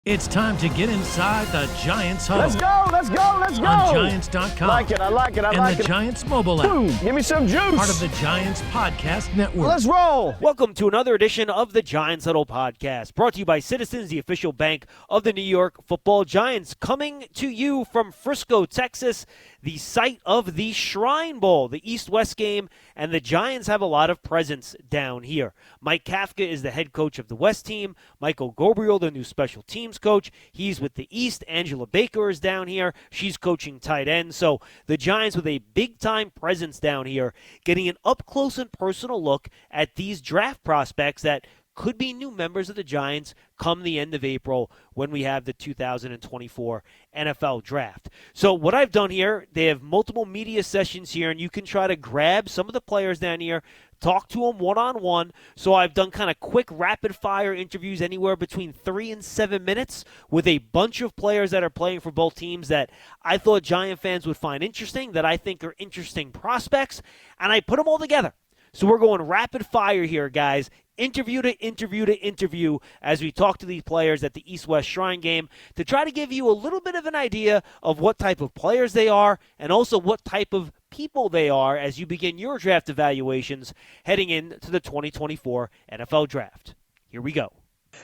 It's time to get inside the Giants Huddle. Let's go, let's go, let's go. On Giants.com. I like it, I like it. And the Giants mobile app. Boom, give me some juice. Part of the Giants Podcast Network. Let's roll. Welcome to another edition of the Giants Huddle Podcast, brought to you by Citizens, the official bank of the New York Football Giants. Coming to you from Frisco, Texas, the site of the Shrine Bowl, the East-West game, and the Giants have a lot of presence down here. Mike Kafka is the head coach of the West team. Michael Gabriel, the new special teams coach. He's with the East. Angela Baker is down here. She's coaching tight end. So the Giants with a big-time presence down here, getting an up-close and personal look at these draft prospects that could be new members of the Giants come the end of April when we have the 2024 NFL Draft. So what I've done here, they have multiple media sessions here, and you can try to grab some of the players down here, talk to them one-on-one. So I've done kind of quick rapid-fire interviews anywhere between 3 and 7 minutes with a bunch of players that are playing for both teams that I thought Giant fans would find interesting, that I think are interesting prospects, and I put them all together. So we're going rapid fire here, guys. Interview to interview to interview as we talk to these players at the East-West Shrine game to try to give you a little bit of an idea of what type of players they are and also what type of people they are as you begin your draft evaluations heading into the 2024 NFL Draft. Here we go.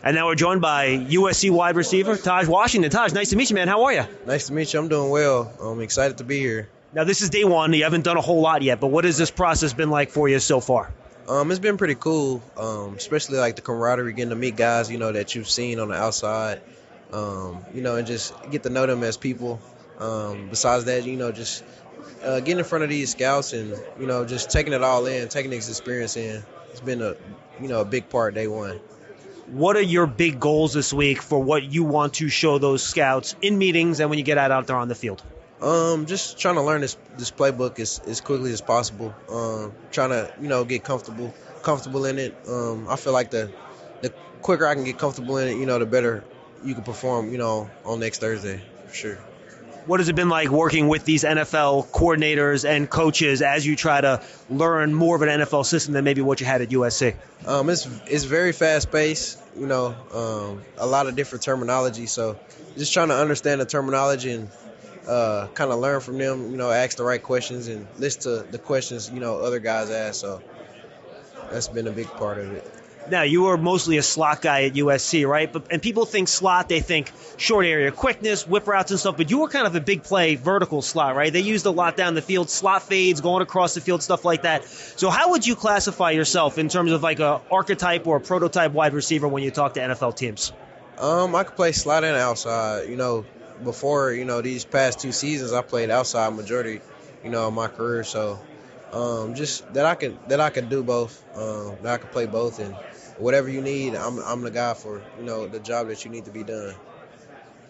And now we're joined by USC wide receiver Tahj Washington. Tahj, nice to meet you, man. How are you? Nice to meet you. I'm doing well. I'm excited to be here. Now, this is day one. You haven't done a whole lot yet, but what has this process been like for you so far? It's been pretty cool, especially like the camaraderie, getting to meet guys, that you've seen on the outside, and just get to know them as people. Besides that, just getting in front of these scouts and, just taking it all in, taking this experience in. It's been a big part day one. What are your big goals this week for what you want to show those scouts in meetings and when you get out there on the field? Just trying to learn this playbook as quickly as possible. Trying to, get comfortable in it. I feel like the quicker I can get comfortable in it, the better you can perform, on next Thursday, for sure. What has it been like working with these NFL coordinators and coaches as you try to learn more of an NFL system than maybe what you had at USC? It's very fast-paced, a lot of different terminology. So just trying to understand the terminology and kind of learn from them, ask the right questions and listen to the questions, other guys ask. So that's been a big part of it. Now, you were mostly a slot guy at USC, right? And people think slot, they think short area quickness, whip routes and stuff, but you were kind of a big play vertical slot, right? They used a lot down the field, slot fades, going across the field, stuff like that. So how would you classify yourself in terms of like a archetype or a prototype wide receiver when you talk to NFL teams? I could play slot and outside, Before, these past 2 seasons, I played outside majority, of my career. So, just that I can do both, that I can play both, and whatever you need, I'm the guy for, the job that you need to be done.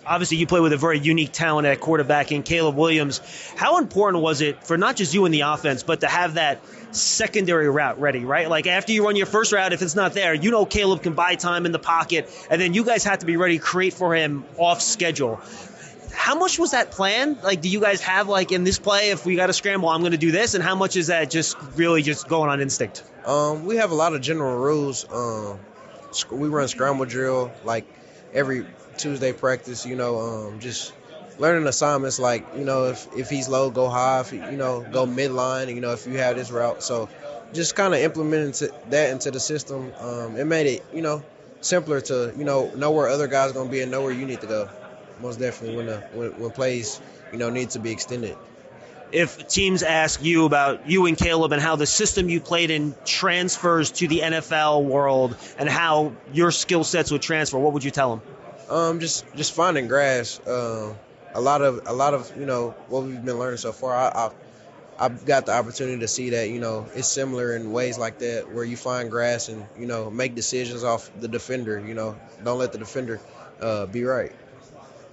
Obviously, you play with a very unique talent at quarterback in Caleb Williams. How important was it for not just you in the offense, but to have that secondary route ready, right? Like after you run your first route, if it's not there, Caleb can buy time in the pocket, and then you guys have to be ready to create for him off schedule. How much was that planned? Like, do you guys have, like, in this play, if we got to scramble, I'm going to do this? And how much is that just really just going on instinct? We have a lot of general rules. We run scramble drill, like, every Tuesday practice, just learning assignments, like, if he's low, go high, if, go midline, if you have this route. So just kind of implementing that into the system. It made it, simpler to, know where other guys are going to be and know where you need to go. Most definitely when plays, need to be extended. If teams ask you about you and Caleb and how the system you played in transfers to the NFL world and how your skill sets would transfer, what would you tell them? Just finding grass. A lot of what we've been learning so far. I've got the opportunity to see that it's similar in ways like that where you find grass and make decisions off the defender. Don't let the defender be right.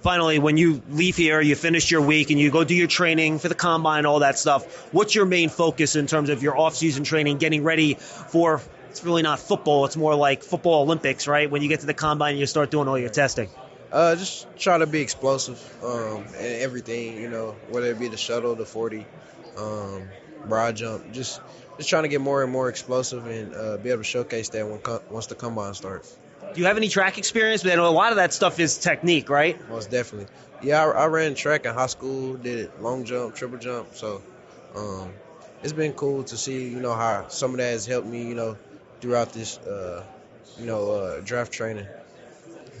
Finally, when you leave here, you finish your week and you go do your training for the combine, all that stuff, what's your main focus in terms of your off-season training, getting ready for, it's really not football, it's more like football Olympics, right? When you get to the combine and you start doing all your testing. Just try to be explosive and everything, whether it be the shuttle, the 40, broad jump, just trying to get more and more explosive and be able to showcase that once the combine starts. Do you have any track experience? But I know a lot of that stuff is technique, right? Most definitely. Yeah, I ran track in high school, did long jump, triple jump. So it's been cool to see, how some of that has helped me, throughout this, draft training.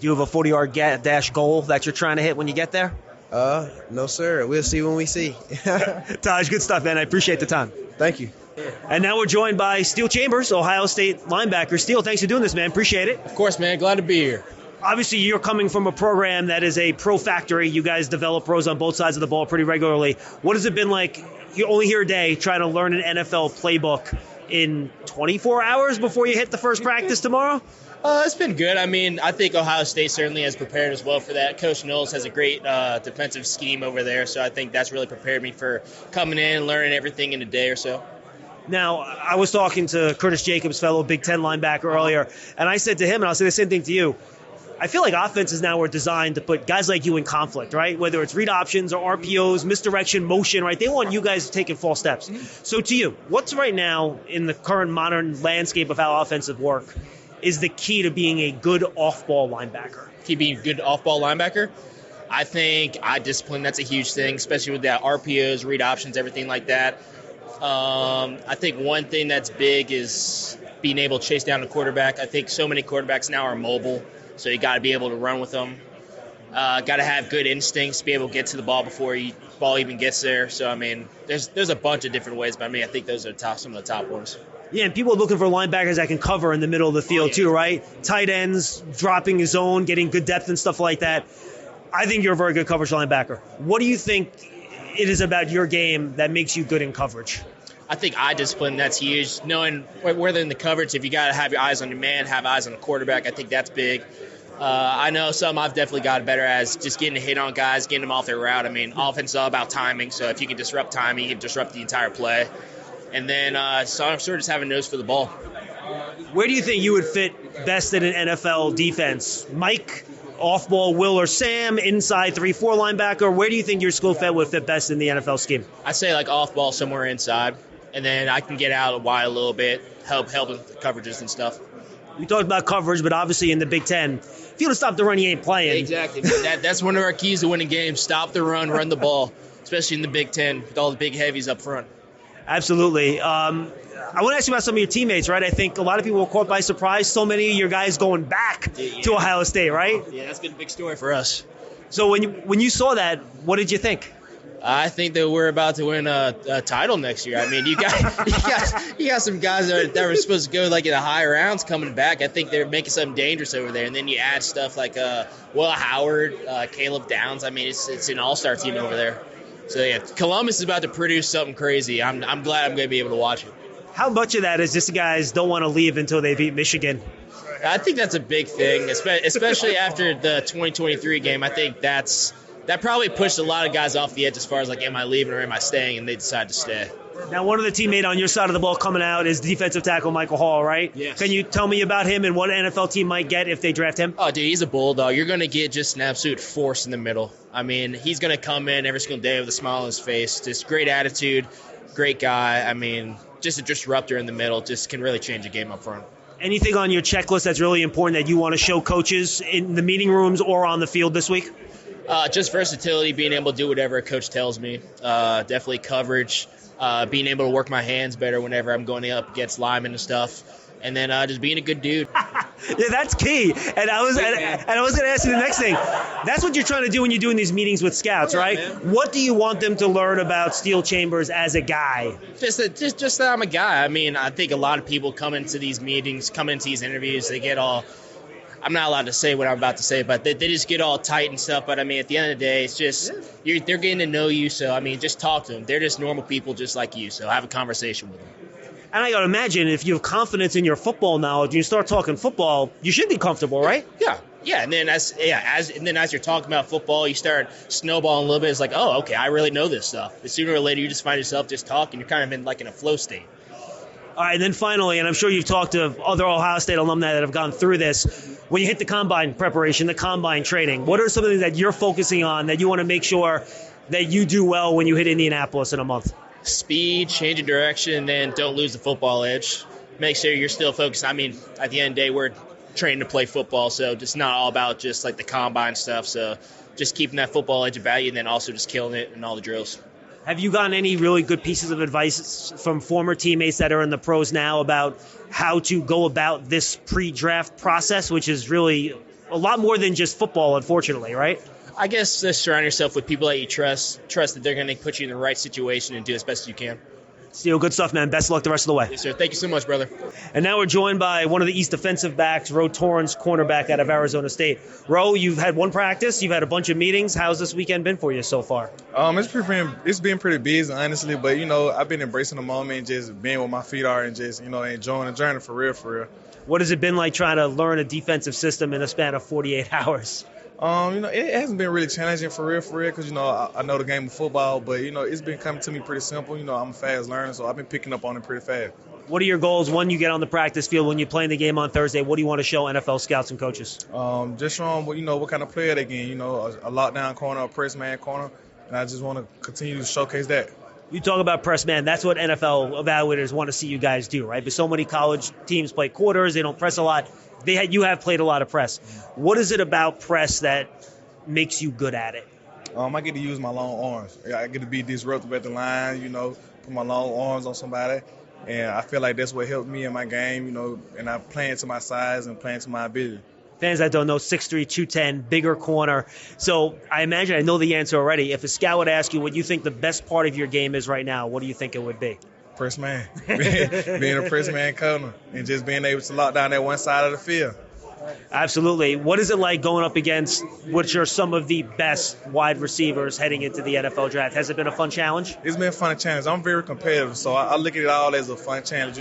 Do you have a 40-yard dash goal that you're trying to hit when you get there? No, sir. We'll see when we see. Tahj, good stuff, man. I appreciate the time. Thank you. And now we're joined by Steele Chambers, Ohio State linebacker. Steele, thanks for doing this, man. Appreciate it. Of course, man. Glad to be here. Obviously, you're coming from a program that is a pro factory. You guys develop pros on both sides of the ball pretty regularly. What has it been like? You're only here a day trying to learn an NFL playbook in 24 hours before you hit the first practice tomorrow? It's been good. I mean, I think Ohio State certainly has prepared as well for that. Coach Knowles has a great defensive scheme over there, so I think that's really prepared me for coming in and learning everything in a day or so. Now, I was talking to Curtis Jacobs, fellow Big Ten linebacker, earlier, and I said to him, and I'll say the same thing to you, I feel like offenses now are designed to put guys like you in conflict, right? Whether it's read options or RPOs, misdirection, motion, right? They want you guys taking false steps. So to you, what's right now in the current modern landscape of how offensive work is the key to being a good off-ball linebacker? Key being a good off-ball linebacker? I think eye discipline, that's a huge thing, especially with that RPOs, read options, everything like that. I think one thing that's big is being able to chase down the quarterback. I think so many quarterbacks now are mobile, so you got to be able to run with them. Got to have good instincts, be able to get to the ball before the ball even gets there. So, I mean, there's a bunch of different ways, but I think those are some of the top ones. Yeah, and people are looking for linebackers that can cover in the middle of the field too, right? Tight ends, dropping his zone, getting good depth and stuff like that. I think you're a very good coverage linebacker. What do you think it is about your game that makes you good in coverage? I think eye discipline, that's huge. Knowing whether in the coverage, if you got to have your eyes on your man, have eyes on the quarterback, I think that's big. I know something I've definitely got better at is just getting a hit on guys, getting them off their route. I mean, offense is all about timing, so if you can disrupt timing, you can disrupt the entire play. And then so I'm sort of just having a nose for the ball. Where do you think you would fit best in an NFL defense? Mike, off-ball, Will, or Sam, inside 3-4 linebacker? Where do you think your skill set would fit best in the NFL scheme? I say like off-ball somewhere inside, and then I can get out wide a little bit, help with the coverages and stuff. We talked about coverage, but obviously in the Big Ten, if you don't stop the run, you ain't playing. Exactly. That's one of our keys to winning games. Stop the run the ball, especially in the Big Ten with all the big heavies up front. Absolutely. I want to ask you about some of your teammates, right? I think a lot of people were caught by surprise. So many of your guys going back to Ohio State, right? Yeah, that's been a big story for us. So when you saw that, what did you think? I think that we're about to win a title next year. I mean, you got some guys that were supposed to go like in the high rounds coming back. I think they're making something dangerous over there. And then you add stuff like Will Howard, Caleb Downs. I mean, it's an all-star team over there. So yeah, Columbus is about to produce something crazy. I'm glad I'm going to be able to watch it. How much of that is just the guys don't want to leave until they beat Michigan? I think that's a big thing, especially after the 2023 game. I think that probably pushed a lot of guys off the edge as far as like, am I leaving or am I staying? And they decide to stay. Now, one of the teammates on your side of the ball coming out is defensive tackle Michael Hall, right? Yes. Can you tell me about him and what an NFL team might get if they draft him? Oh, dude, he's a bulldog. You're going to get just an absolute force in the middle. I mean, he's going to come in every single day with a smile on his face. Just great attitude, great guy. I mean, just a disruptor in the middle. Just can really change a game up front. Anything on your checklist that's really important that you want to show coaches in the meeting rooms or on the field this week? Just versatility, being able to do whatever a coach tells me. Definitely coverage, being able to work my hands better whenever I'm going up against linemen and stuff. And then just being a good dude. Yeah, that's key. And I was going to ask you the next thing. That's what you're trying to do when you're doing these meetings with scouts, right? Man. What do you want them to learn about Steele Chambers as a guy? Just that I'm a guy. I mean, I think a lot of people come into these meetings, come into these interviews, they get all – I'm not allowed to say what I'm about to say, but they just get all tight and stuff. But, I mean, at the end of the day, it's just they're getting to know you. So, I mean, just talk to them. They're just normal people just like you. So have a conversation with them. And I got to imagine if you have confidence in your football knowledge and you start talking football, you should be comfortable, right? Yeah. And then as you're talking about football, you start snowballing a little bit. It's like, oh, okay, I really know this stuff. But sooner or later, you just find yourself just talking. You're kind of in a flow state. All right, and then finally, and I'm sure you've talked to other Ohio State alumni that have gone through this, when you hit the combine preparation, the combine training, what are some things that you're focusing on that you want to make sure that you do well when you hit Indianapolis in a month? Speed, change of direction, and then don't lose the football edge. Make sure you're still focused. I mean, at the end of the day, training to play football. So just not all about just like the combine stuff. So just keeping that football edge of value and then also just killing it in all the drills. Have you gotten any really good pieces of advice from former teammates that are in the pros now about how to go about this pre-draft process, which is really a lot more than just football, unfortunately, right? I guess just surround yourself with people that you trust that they're going to put you in the right situation and do as best as you can. Steele, good stuff, man. Best of luck the rest of the way. Yes, sir. Thank you so much, brother. And now we're joined by one of the East defensive backs, Torrence, cornerback out of Arizona State. You've had one practice. You've had a bunch of meetings. How's this weekend been for you so far? It's been pretty busy, honestly. But, I've been embracing the moment and just being where my feet are and just, enjoying the journey for real, for real. What has it been like trying to learn a defensive system in a span of 48 hours? It hasn't been really challenging for real, because, I know the game of football, but, it's been coming to me pretty simple. I'm a fast learner, so I've been picking up on it pretty fast. What are your goals when you get on the practice field, when you're playing the game on Thursday? What do you want to show NFL scouts and coaches? Just show them, what kind of player they get, a lockdown corner, a press man corner, and I just want to continue to showcase that. You talk about press man. That's what NFL evaluators want to see you guys do, right? But so many college teams play quarters. They don't press a lot. You have played a lot of press. What is it about press that makes you good at it? I get to use my long arms. I get to be disruptive at the line, put my long arms on somebody. And I feel like that's what helped me in my game, and I'm playing to my size and playing to my ability. Fans that don't know, 6'3", 210, bigger corner. So I know the answer already. If a scout would ask you what you think the best part of your game is right now, what do you think it would be? Press man. Being a press man corner and just being able to lock down that one side of the field. Absolutely. What is it like going up against which are some of the best wide receivers heading into the NFL draft? Has it been a fun challenge? It's been a fun challenge. I'm very competitive, so I look at it all as a fun challenge.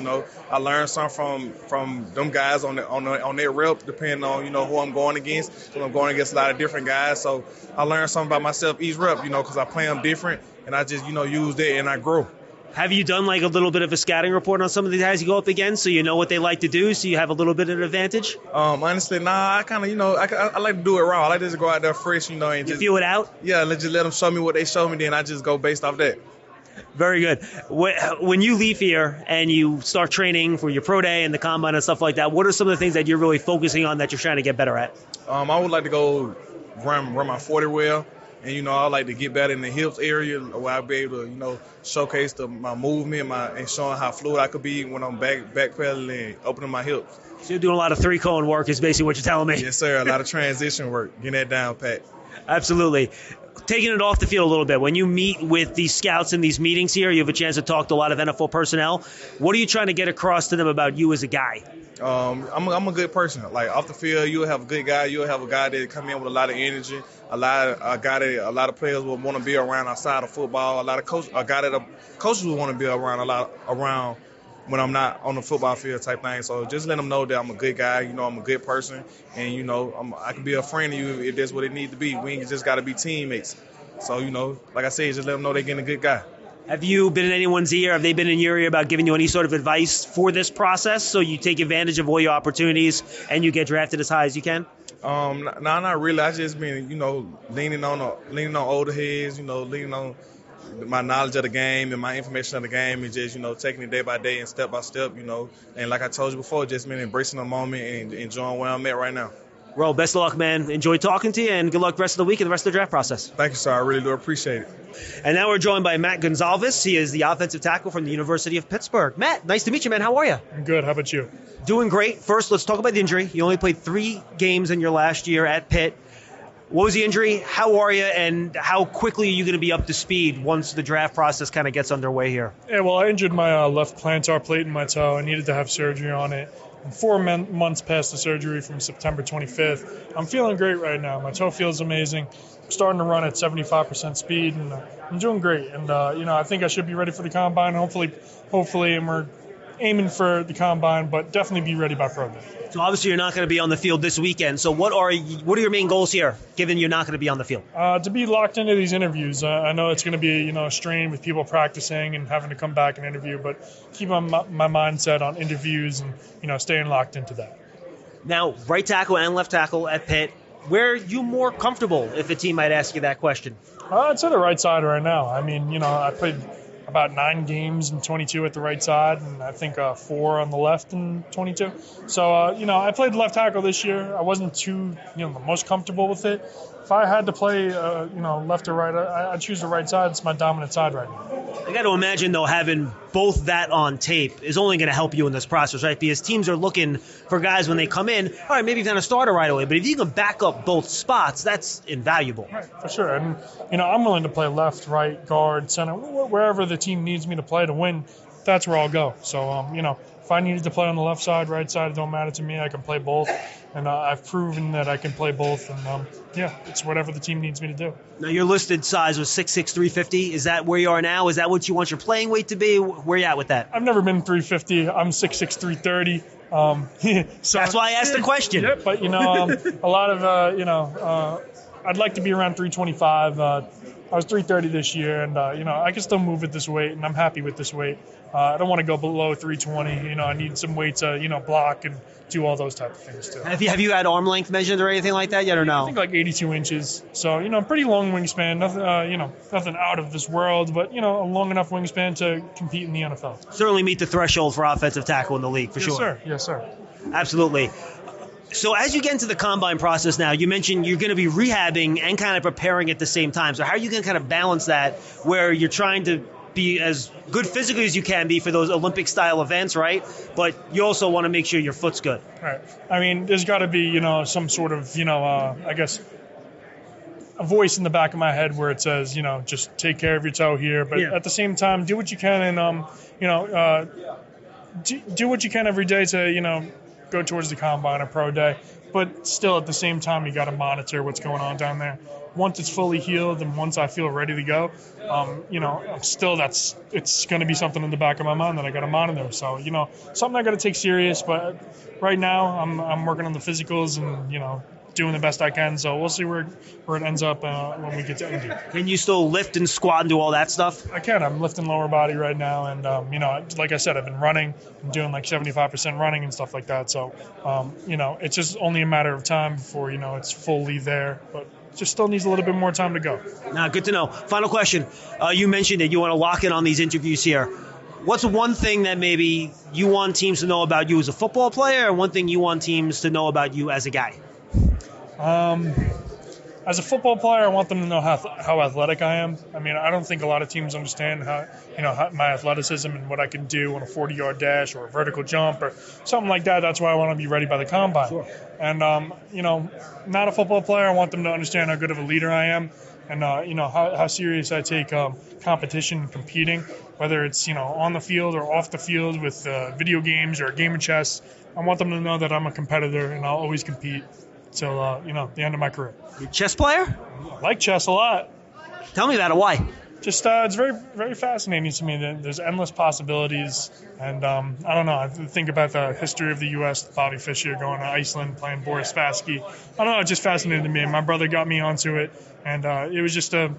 I learned something from them guys on their rep, depending on who I'm going against. So I'm going against a lot of different guys, so I learned something about myself each rep. Because I play them different, and I just use that and I grow. Have you done like a little bit of a scouting report on some of the guys you go up against so you know what they like to do, so you have a little bit of an advantage? Honestly, nah, I kind of, I like to do it raw. I like to just go out there fresh, and just feel it out? Yeah, just let them show me what they show me, then I just go based off that. Very good. When you leave here and you start training for your pro day and the combine and stuff like that, what are some of the things that you're really focusing on that you're trying to get better at? I would like to go run my 40 well. And, I like to get better in the hips area where I'll be able to, showcase my movement and showing how fluid I could be when I'm backpedaling and opening my hips. So you're doing a lot of three-cone work is basically what you're telling me. Yes, sir. A lot of transition work. Getting that down pat. Absolutely. Taking it off the field a little bit, when you meet with these scouts in these meetings here, you have a chance to talk to a lot of NFL personnel. What are you trying to get across to them about you as a guy? I'm a good person. Like off the field, you'll have a good guy. You'll have a guy that come in with a lot of energy. A guy that a lot of players will want to be around outside of football. A guy that coaches will want to be around when I'm not on the football field type thing. So just let them know that I'm a good guy. I'm a good person, and I can be a friend of you if that's what it needs to be. We ain't just got to be teammates. So like I said, just let them know they're getting a good guy. Have you been in anyone's ear? Have they been in your ear about giving you any sort of advice for this process so you take advantage of all your opportunities and you get drafted as high as you can? No, not really. I just been, leaning on older heads, leaning on my knowledge of the game and my information of the game and just, taking it day by day and step by step, And like I told you before, just been embracing the moment and enjoying where I'm at right now. Well, best of luck, man. Enjoy talking to you, and good luck the rest of the week and the rest of the draft process. Thank you, sir. I really do appreciate it. And now we're joined by Matt Goncalves. He is the offensive tackle from the University of Pittsburgh. Matt, nice to meet you, man. How are you? I'm good. How about you? Doing great. First, let's talk about the injury. You only played 3 games in your last year at Pitt. What was the injury? How are you? And how quickly are you going to be up to speed once the draft process kind of gets underway here? Yeah, well, I injured my left plantar plate in my toe. I needed to have surgery on it. I'm 4 months past the surgery from September 25th. I'm feeling great right now. My toe feels amazing. I'm starting to run at 75% speed, and I'm doing great. And, I think I should be ready for the combine, hopefully, and we're aiming for the combine, but definitely be ready by pro day. So obviously you're not going to be on the field this weekend. So what are your main goals here, given you're not going to be on the field? To be locked into these interviews. I know it's going to be a strain with people practicing and having to come back and interview, but keep my mindset on interviews and staying locked into that. Now, right tackle and left tackle at Pitt. Where are you more comfortable, if a team might ask you that question? I'd say the right side right now. I mean, I about 9 games in 22 at the right side, and I think 4 on the left in 22. So, I played left tackle this year. I wasn't too, the most comfortable with it. If I had to play, left or right, I'd choose the right side. It's my dominant side right now. I got to imagine, though, having both that on tape is only going to help you in this process, right? Because teams are looking for guys when they come in. All right, maybe you're going to start right away, but if you can back up both spots, that's invaluable. Right, for sure. And, I'm willing to play left, right, guard, center, wherever the team needs me to play to win, that's where I'll go. So, if I needed to play on the left side, right side, it don't matter to me. I can play both. And I've proven that I can play both. And, it's whatever the team needs me to do. Now, your listed size was 6'6", 350. Is that where you are now? Is that what you want your playing weight to be? Where you at with that? I've never been 350. I'm 6'6", 330. So that's why I asked the question. Yeah, but, a lot of, I'd like to be around 325. I was 330 this year, and, I can still move at this weight, and I'm happy with this weight. I don't want to go below 320. I need some weight to, block and do all those type of things, too. Have you had arm length measured or anything like that yet, or no? I think like 82 inches. So, pretty long wingspan. Nothing, nothing out of this world, but, a long enough wingspan to compete in the NFL. Certainly meet the threshold for offensive tackle in the league, for sure. Yes, sir. Absolutely. So as you get into the combine process now, you mentioned you're going to be rehabbing and kind of preparing at the same time. So how are you going to kind of balance that where you're trying to be as good physically as you can be for those Olympic-style events, right? But you also want to make sure your foot's good. Right. I mean, there's got to be, some sort of, I guess, a voice in the back of my head where it says, just take care of your toe here. But at the same time, do what you can and, do what you can every day to, go towards the combine or pro day, but still at the same time, you got to monitor what's going on down there. Once it's fully healed and once I feel ready to go, it's going to be something in the back of my mind that I got to monitor. So, something I got to take serious, but right now I'm working on the physicals and, doing the best I can. So we'll see where it ends up when we get to Indy. Can you still lift and squat and do all that stuff? I can. I'm lifting lower body right now. And, like I said, I've been running. I'm doing like 75% running and stuff like that. So, it's just only a matter of time before, it's fully there. But just still needs a little bit more time to go. Nah, good to know. Final question. You mentioned that you want to lock in on these interviews here. What's one thing that maybe you want teams to know about you as a football player and one thing you want teams to know about you as a guy? As a football player, I want them to know how athletic I am. I mean, I don't think a lot of teams understand how my athleticism and what I can do on a 40-yard dash or a vertical jump or something like that. That's why I want to be ready by the combine. Sure. And, not a football player, I want them to understand how good of a leader I am and, how serious I take competition and competing, whether it's, on the field or off the field with video games or a game of chess. I want them to know that I'm a competitor and I'll always compete till, the end of my career. You a chess player? I like chess a lot. Tell me about it. Why? Just it's very, very fascinating to me. There's endless possibilities. And I don't know. I think about the history of the U.S., Bobby Fischer going to Iceland, playing Boris Spassky. I don't know. It just fascinated me. My brother got me onto it. And it was just a,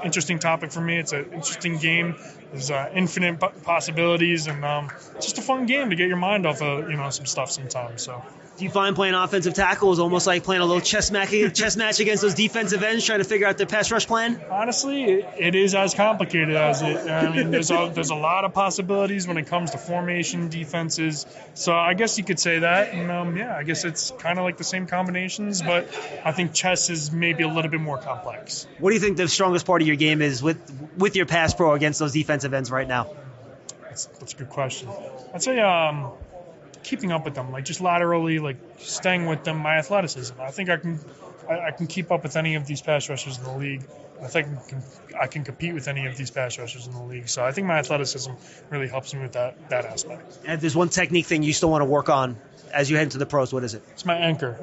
interesting topic for me. It's an interesting game. There's infinite possibilities. And it's just a fun game to get your mind off of, some stuff sometimes. So. Do you find playing offensive tackle is almost like playing a little chess match against those defensive ends, trying to figure out their pass rush plan? Honestly, it is as complicated as it. I mean, there's a lot of possibilities when it comes to formation, defenses. So I guess you could say that. And I guess it's kind of like the same combinations, but I think chess is maybe a little bit more complex. What do you think the strongest part of your game is with your pass pro against those defensive ends right now? That's a good question. I'd say keeping up with them, like just laterally, like staying with them, my athleticism. I think I can keep up with any of these pass rushers in the league. I think I can compete with any of these pass rushers in the league. So I think my athleticism really helps me with that aspect. And there's one technique thing you still want to work on as you head into the pros. What is it? It's my anchor.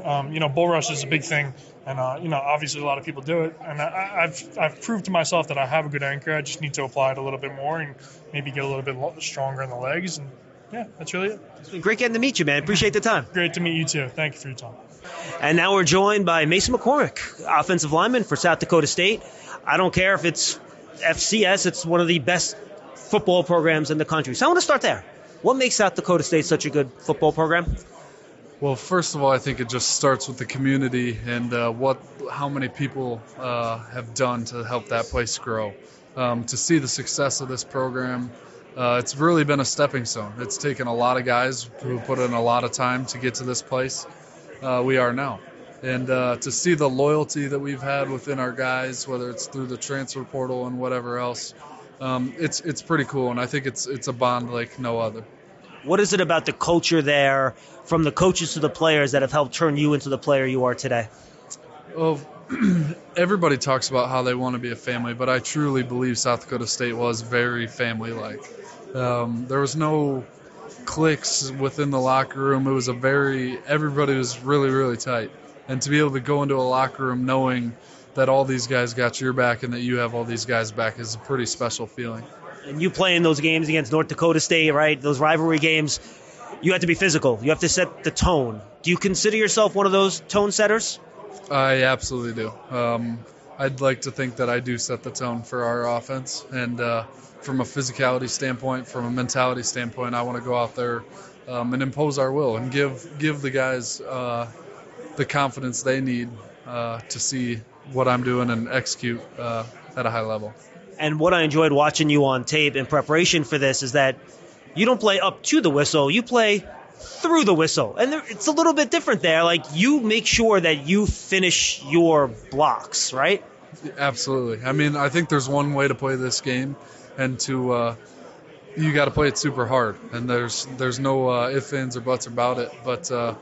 Bull rush is a big thing, and obviously a lot of people do it. And I've proved to myself that I have a good anchor. I just need to apply it a little bit more and maybe get a little bit stronger in the legs. And yeah, that's really it. It's been great getting to meet you, man. Appreciate the time. Great to meet you, too. Thank you for your time. And now we're joined by Mason McCormick, offensive lineman for South Dakota State. I don't care if it's FCS. It's one of the best football programs in the country. So I want to start there. What makes South Dakota State such a good football program? Well, first of all, I think it just starts with the community and how many people have done to help that place grow. To see the success of this program, it's really been a stepping stone. It's taken a lot of guys who put in a lot of time to get to this place we are now. And to see the loyalty that we've had within our guys, whether it's through the transfer portal and whatever else, it's pretty cool. And I think it's a bond like no other. What is it about the culture there, from the coaches to the players, that have helped turn you into the player you are today? Well, everybody talks about how they want to be a family, but I truly believe South Dakota State was very family-like. There was no cliques within the locker room. It was everybody was really, really tight. And to be able to go into a locker room knowing that all these guys got your back and that you have all these guys back is a pretty special feeling. And you play in those games against North Dakota State, right? Those rivalry games, you have to be physical. You have to set the tone. Do you consider yourself one of those tone setters? I absolutely do. I'd like to think that I do set the tone for our offense. And from a physicality standpoint, from a mentality standpoint, I want to go out there and impose our will and give the guys the confidence they need to see what I'm doing and execute at a high level. And what I enjoyed watching you on tape in preparation for this is that you don't play up to the whistle, you play through the whistle. And it's a little bit different there. Like, you make sure that you finish your blocks, right? Absolutely. I mean, I think there's one way to play this game, and you got to play it super hard. And there's no ifs, ands, or buts about it. But to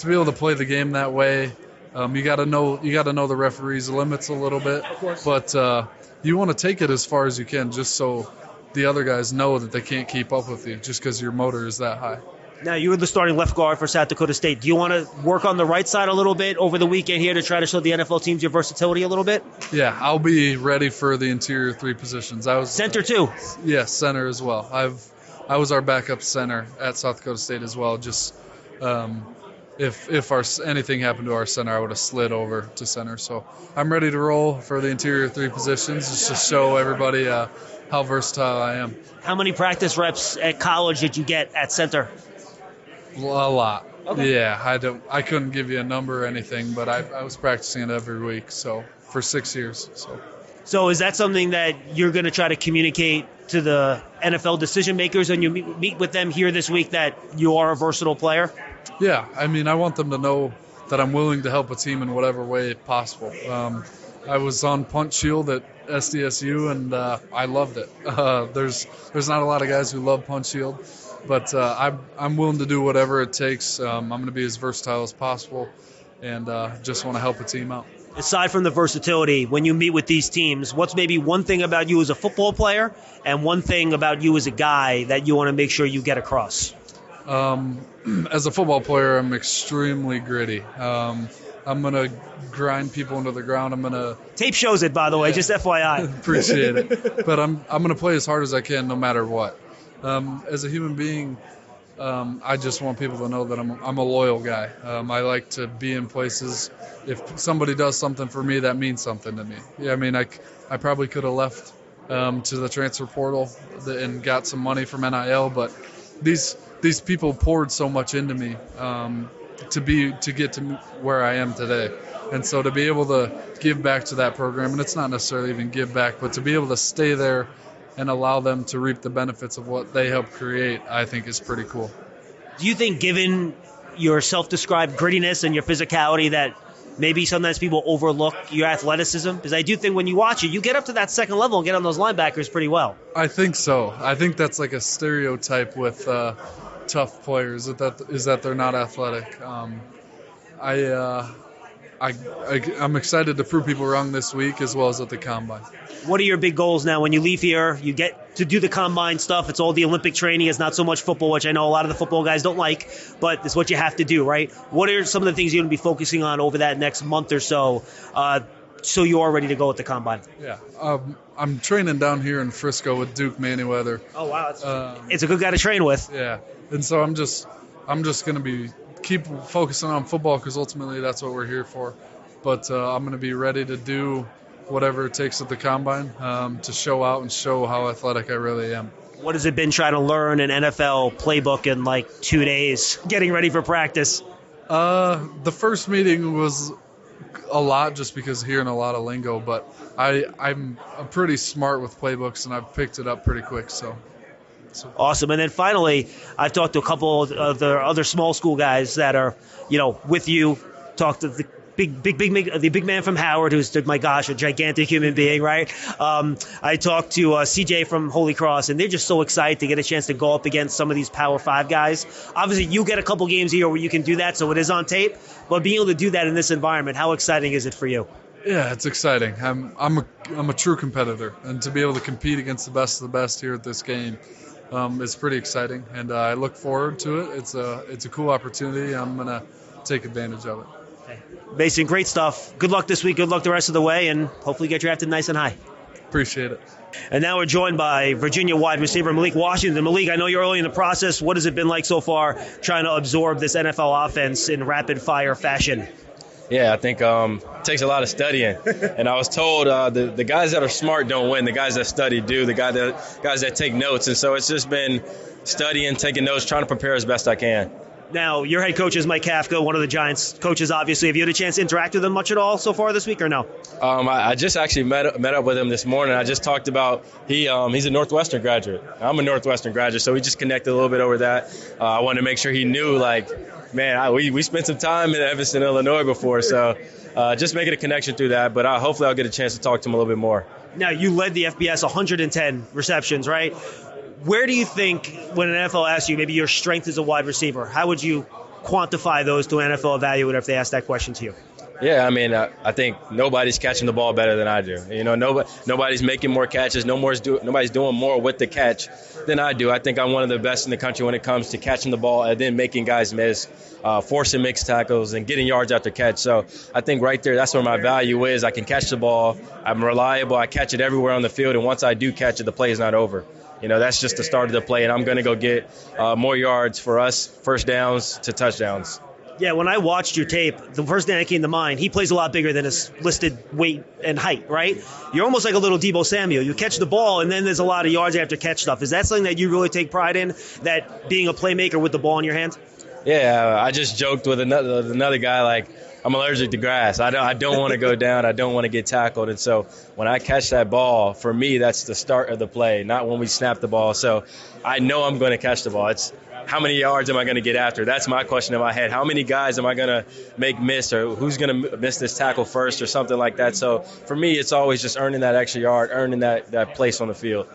be able to play the game that way, you got to know the referee's limits a little bit. Of course. But you want to take it as far as you can, just so the other guys know that they can't keep up with you just because your motor is that high. Now, you were the starting left guard for South Dakota State. Do you want to work on the right side a little bit over the weekend here to try to show the NFL teams your versatility a little bit? Yeah, I'll be ready for the interior three positions. I was center too. Yes, center as well. I was our backup center at South Dakota State as well. Just if anything happened to our center, I would have slid over to center. So I'm ready to roll for the interior three positions, just to show everybody how versatile I am. How many practice reps at college did you get at center? A lot. Okay. Yeah, I couldn't give you a number or anything, but I was practicing it every week, so for 6 years. So is that something that you're going to try to communicate to the NFL decision makers when you meet with them here this week, that you are a versatile player? Yeah, I mean, I want them to know that I'm willing to help a team in whatever way possible. I was on punt shield at SDSU, and I loved it. There's not a lot of guys who love punt shield, but I'm willing to do whatever it takes. I'm going to be as versatile as possible, and just want to help a team out. Aside from the versatility, when you meet with these teams, what's maybe one thing about you as a football player and one thing about you as a guy that you want to make sure you get across? As a football player, I'm extremely gritty. I'm going to grind people into the ground. I'm going to... Tape shows it, by the way, just FYI. Appreciate it. But I'm going to play as hard as I can no matter what. As a human being, I just want people to know that I'm a loyal guy. I like to be in places. If somebody does something for me, that means something to me. Yeah, I mean, I probably could have left to the transfer portal and got some money from NIL, but these people poured so much into me to get to where I am today. And so to be able to give back to that program, and it's not necessarily even give back, but to be able to stay there and allow them to reap the benefits of what they helped create, I think is pretty cool. Do you think, given your self-described grittiness and your physicality, that maybe sometimes people overlook your athleticism? Because I do think when you watch it, you get up to that second level and get on those linebackers pretty well. I think so. I think that's like a stereotype with tough players, is that they're not athletic. I'm excited to prove people wrong this week as well as at the Combine. What are your big goals now when you leave here? You get to do the Combine stuff. It's all the Olympic training. It's not so much football, which I know a lot of the football guys don't like, but it's what you have to do, right? What are some of the things you're going to be focusing on over that next month or so you are ready to go at the Combine? Yeah. I'm training down here in Frisco with Duke Manyweather. Oh, wow. It's a good guy to train with. Yeah. And so I'm just going to keep focusing on football because ultimately that's what we're here for. But I'm going to be ready to do whatever it takes at the Combine to show out and show how athletic I really am. What has it been trying to learn an NFL playbook in like 2 days, getting ready for practice? The first meeting was a lot just because hearing a lot of lingo, but I'm pretty smart with playbooks and I've picked it up pretty quick. So. Awesome. And then finally, I've talked to a couple of the other small school guys that are, with you. Talked to the big man from Howard, who's, my gosh, a gigantic human being, right? I talked to CJ from Holy Cross, and they're just so excited to get a chance to go up against some of these Power 5 guys. Obviously, you get a couple games a year where you can do that, so it is on tape. But being able to do that in this environment, how exciting is it for you? Yeah, it's exciting. I'm a true competitor, and to be able to compete against the best of the best here at this game, it's pretty exciting, and I look forward to it. It's a cool opportunity. I'm gonna take advantage of it. Mason, great stuff. Good luck this week. Good luck the rest of the way, and hopefully get drafted nice and high. Appreciate it. And now we're joined by Virginia wide receiver Malik Washington. Malik, I know you're early in the process. What has it been like so far trying to absorb this NFL offense in rapid-fire fashion? Yeah, I think it takes a lot of studying. And I was told the guys that are smart don't win. The guys that study do. The guys that take notes. And so it's just been studying, taking notes, trying to prepare as best I can. Now, your head coach is Mike Kafka, one of the Giants coaches, obviously. Have you had a chance to interact with him much at all so far this week or no? I just actually met up with him this morning. I just talked about he's a Northwestern graduate. I'm a Northwestern graduate, so we just connected a little bit over that. I wanted to make sure he knew, we spent some time in Evanston, Illinois before, so just making a connection through that. But hopefully I'll get a chance to talk to him a little bit more. Now, you led the FBS 110 receptions, right? Where do you think, when an NFL asks you, maybe your strength as a wide receiver, how would you quantify those to an NFL evaluator if they ask that question to you? Yeah, I mean, I think nobody's catching the ball better than I do. Nobody's making more catches. Nobody's doing more with the catch than I do. I think I'm one of the best in the country when it comes to catching the ball and then making guys miss, forcing mixed tackles, and getting yards after catch. So I think right there, that's where my value is. I can catch the ball. I'm reliable. I catch it everywhere on the field, and once I do catch it, the play is not over. That's just the start of the play, and I'm going to go get more yards for us, first downs to touchdowns. Yeah, when I watched your tape, the first thing that came to mind, he plays a lot bigger than his listed weight and height, right? You're almost like a little Deebo Samuel. You catch the ball, and then there's a lot of yards after catch stuff. Is that something that you really take pride in, that being a playmaker with the ball in your hands? Yeah, I just joked with another guy, I'm allergic to grass. I don't want to go down. I don't want to get tackled. And so when I catch that ball, for me, that's the start of the play, not when we snap the ball. So I know I'm going to catch the ball. It's how many yards am I going to get after? That's my question in my head. How many guys am I going to make miss, or who's going to miss this tackle first or something like that? So for me, it's always just earning that extra yard, earning that place on the field.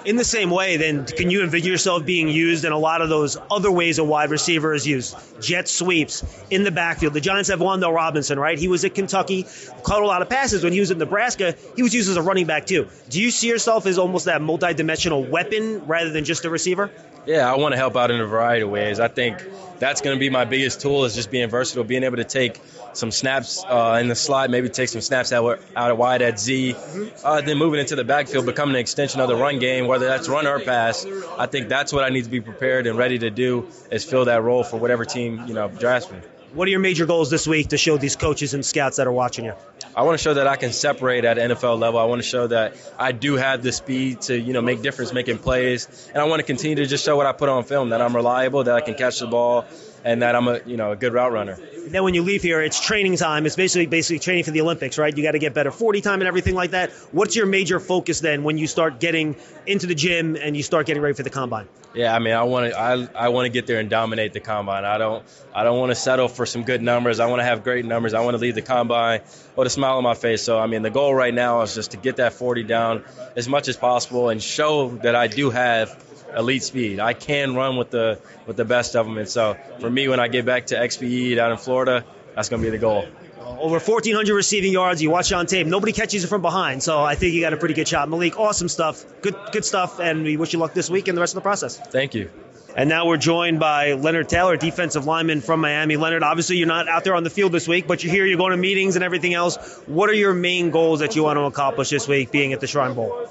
In the same way, then, can you envision yourself being used in a lot of those other ways a wide receiver is used? Jet sweeps in the backfield. The Giants have Wan'Dale Robinson, right? He was at Kentucky, caught a lot of passes. When he was at Nebraska, he was used as a running back too. Do you see yourself as almost that multi-dimensional weapon rather than just a receiver? Yeah, I want to help out in a variety of ways. I think that's going to be my biggest tool, is just being versatile, being able to take some snaps in the slot, maybe take some snaps out wide at Z, then moving into the backfield, becoming an extension of the run game, whether that's run or pass. I think that's what I need to be prepared and ready to do, is fill that role for whatever team drafts me. What are your major goals this week to show these coaches and scouts that are watching you? I want to show that I can separate at NFL level. I want to show that I do have the speed to, make difference making plays. And I want to continue to just show what I put on film, that I'm reliable, that I can catch the ball, and that I'm a good route runner. And then when you leave here, it's training time. It's basically training for the Olympics, right? You got to get better 40 time and everything like that. What's your major focus then when you start getting into the gym and you start getting ready for the combine? Yeah, I mean, I want to get there and dominate the combine. I don't want to settle for some good numbers. I want to have great numbers. I want to lead the combine with a smile on my face. So, I mean, the goal right now is just to get that 40 down as much as possible and show that I do have elite speed. I can run with the best of them. And so, for me, when I get back to XPE down in Florida, that's going to be the goal. Over 1,400 receiving yards. You watch it on tape. Nobody catches you from behind, so I think you got a pretty good shot. Malik, awesome stuff. Good stuff, and we wish you luck this week and the rest of the process. Thank you. And now we're joined by Leonard Taylor, defensive lineman from Miami. Leonard, obviously you're not out there on the field this week, but you're here, you're going to meetings and everything else. What are your main goals that you want to accomplish this week being at the Shrine Bowl?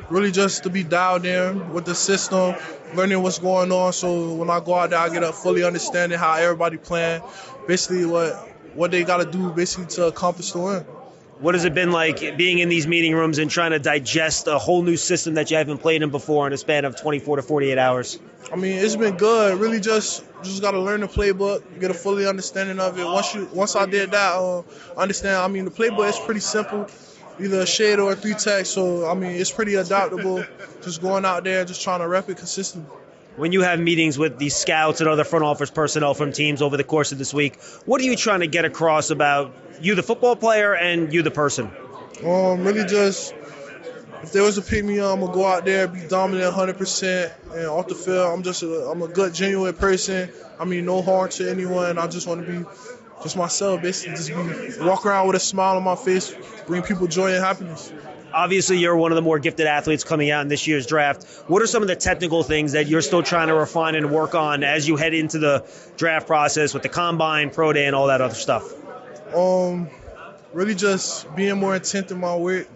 Really just to be dialed in with the system, learning what's going on, so when I go out there, I get a fully understanding how everybody playing, basically what they got to do basically to accomplish the win. What has it been like being in these meeting rooms and trying to digest a whole new system that you haven't played in before in a span of 24 to 48 hours? I mean, it's been good. Really, just got to learn the playbook, get a fully understanding of it. Once I did that, understand. I mean, the playbook is pretty simple, either a shade or a 3-tech. So I mean, it's pretty adaptable. Just going out there, just trying to rep it consistently. When you have meetings with these scouts and other front office personnel from teams over the course of this week, what are you trying to get across about you, the football player, and you, the person? Really just, if there was to pick me up, I'm going to go out there, be dominant 100%, and off the field, I'm a good, genuine person. I mean, no harm to anyone. I just want to be just myself, basically. Just walk around with a smile on my face, bring people joy and happiness. Obviously, you're one of the more gifted athletes coming out in this year's draft. What are some of the technical things that you're still trying to refine and work on as you head into the draft process with the combine, pro day, and all that other stuff? Really just being more intent in my work,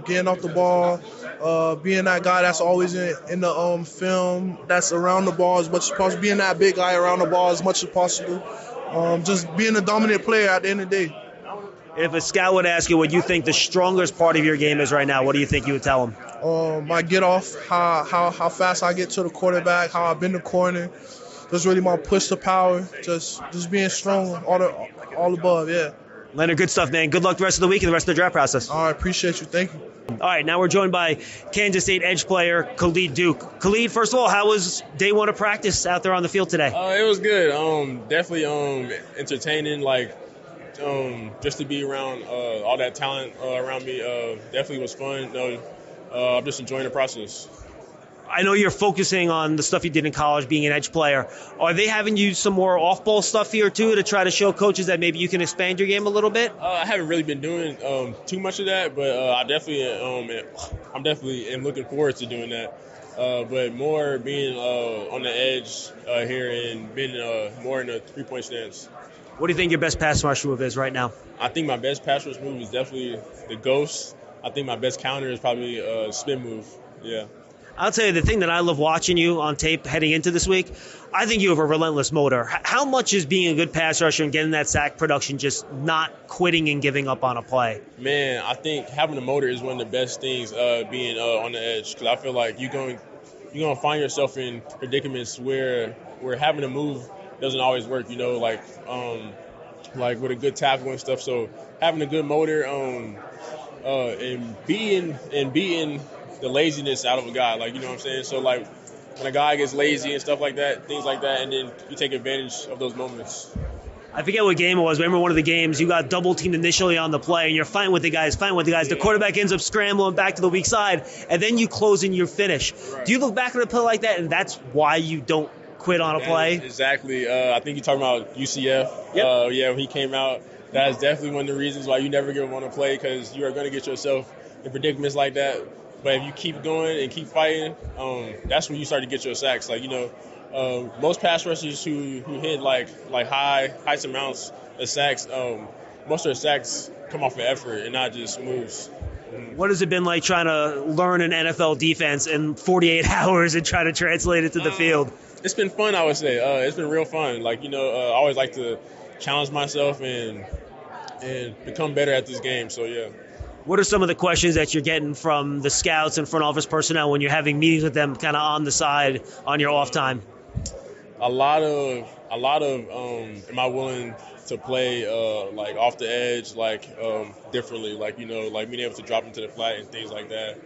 getting off the ball, being that guy that's always in the film, that's around the ball as much as possible, being that big guy around the ball as much as possible, just being a dominant player at the end of the day. If a scout would ask you what you think the strongest part of your game is right now, what do you think you would tell him? My get off, how fast I get to the quarterback, how I bend the corner, just really my push to power, just being strong, all above, yeah. Leonard, good stuff, man. Good luck the rest of the week and the rest of the draft process. All right, appreciate you. Thank you. All right, now we're joined by Kansas State edge player Khalid Duke. Khalid, first of all, how was day one of practice out there on the field today? It was good. Definitely entertaining, just to be around all that talent around me. Definitely was fun. I'm just enjoying the process. I know you're focusing on the stuff you did in college, being an edge player. Are they having you some more off-ball stuff here, too, to try to show coaches that maybe you can expand your game a little bit? I haven't really been doing too much of that, but I'm definitely am looking forward to doing that. But more being on the edge here and being more in a three-point stance. What do you think your best pass rush move is right now? I think my best pass rush move is definitely the ghost. I think my best counter is probably a spin move. Yeah. I'll tell you, the thing that I love watching you on tape heading into this week, I think you have a relentless motor. How much is being a good pass rusher and getting that sack production just not quitting and giving up on a play? Man, I think having a motor is one of the best things being on the edge, because I feel like you're going to find yourself in predicaments where having to move doesn't always work, like with a good tackle and stuff. So having a good motor and beating the laziness out of a guy, you know what I'm saying? So when a guy gets lazy and stuff like that, things like that, and then you take advantage of those moments. I forget what game it was. Remember one of the games you got double teamed initially on the play and you're fighting with the guys. The quarterback ends up scrambling back to the weak side, and then you close and you finish. Right. Do you look back at a play like that and that's why you don't quit on a play? Exactly. I think you're talking about UCF. Yep. When he came out, that's definitely one of the reasons why you never give him on a play, because you are going to get yourself in predicaments like that. But if you keep going and keep fighting, that's when you start to get your sacks. Most pass rushers who hit heights amounts of sacks, most of their sacks come off of effort and not just moves. What has it been like trying to learn an NFL defense in 48 hours and try to translate it to the field? It's been fun, I would say. It's been real fun. I always like to challenge myself and become better at this game. So, yeah. What are some of the questions that you're getting from the scouts and front office personnel when you're having meetings with them kind of on the side on your off time? A lot of am I willing to play off the edge, differently, being able to drop into the flat and things like that.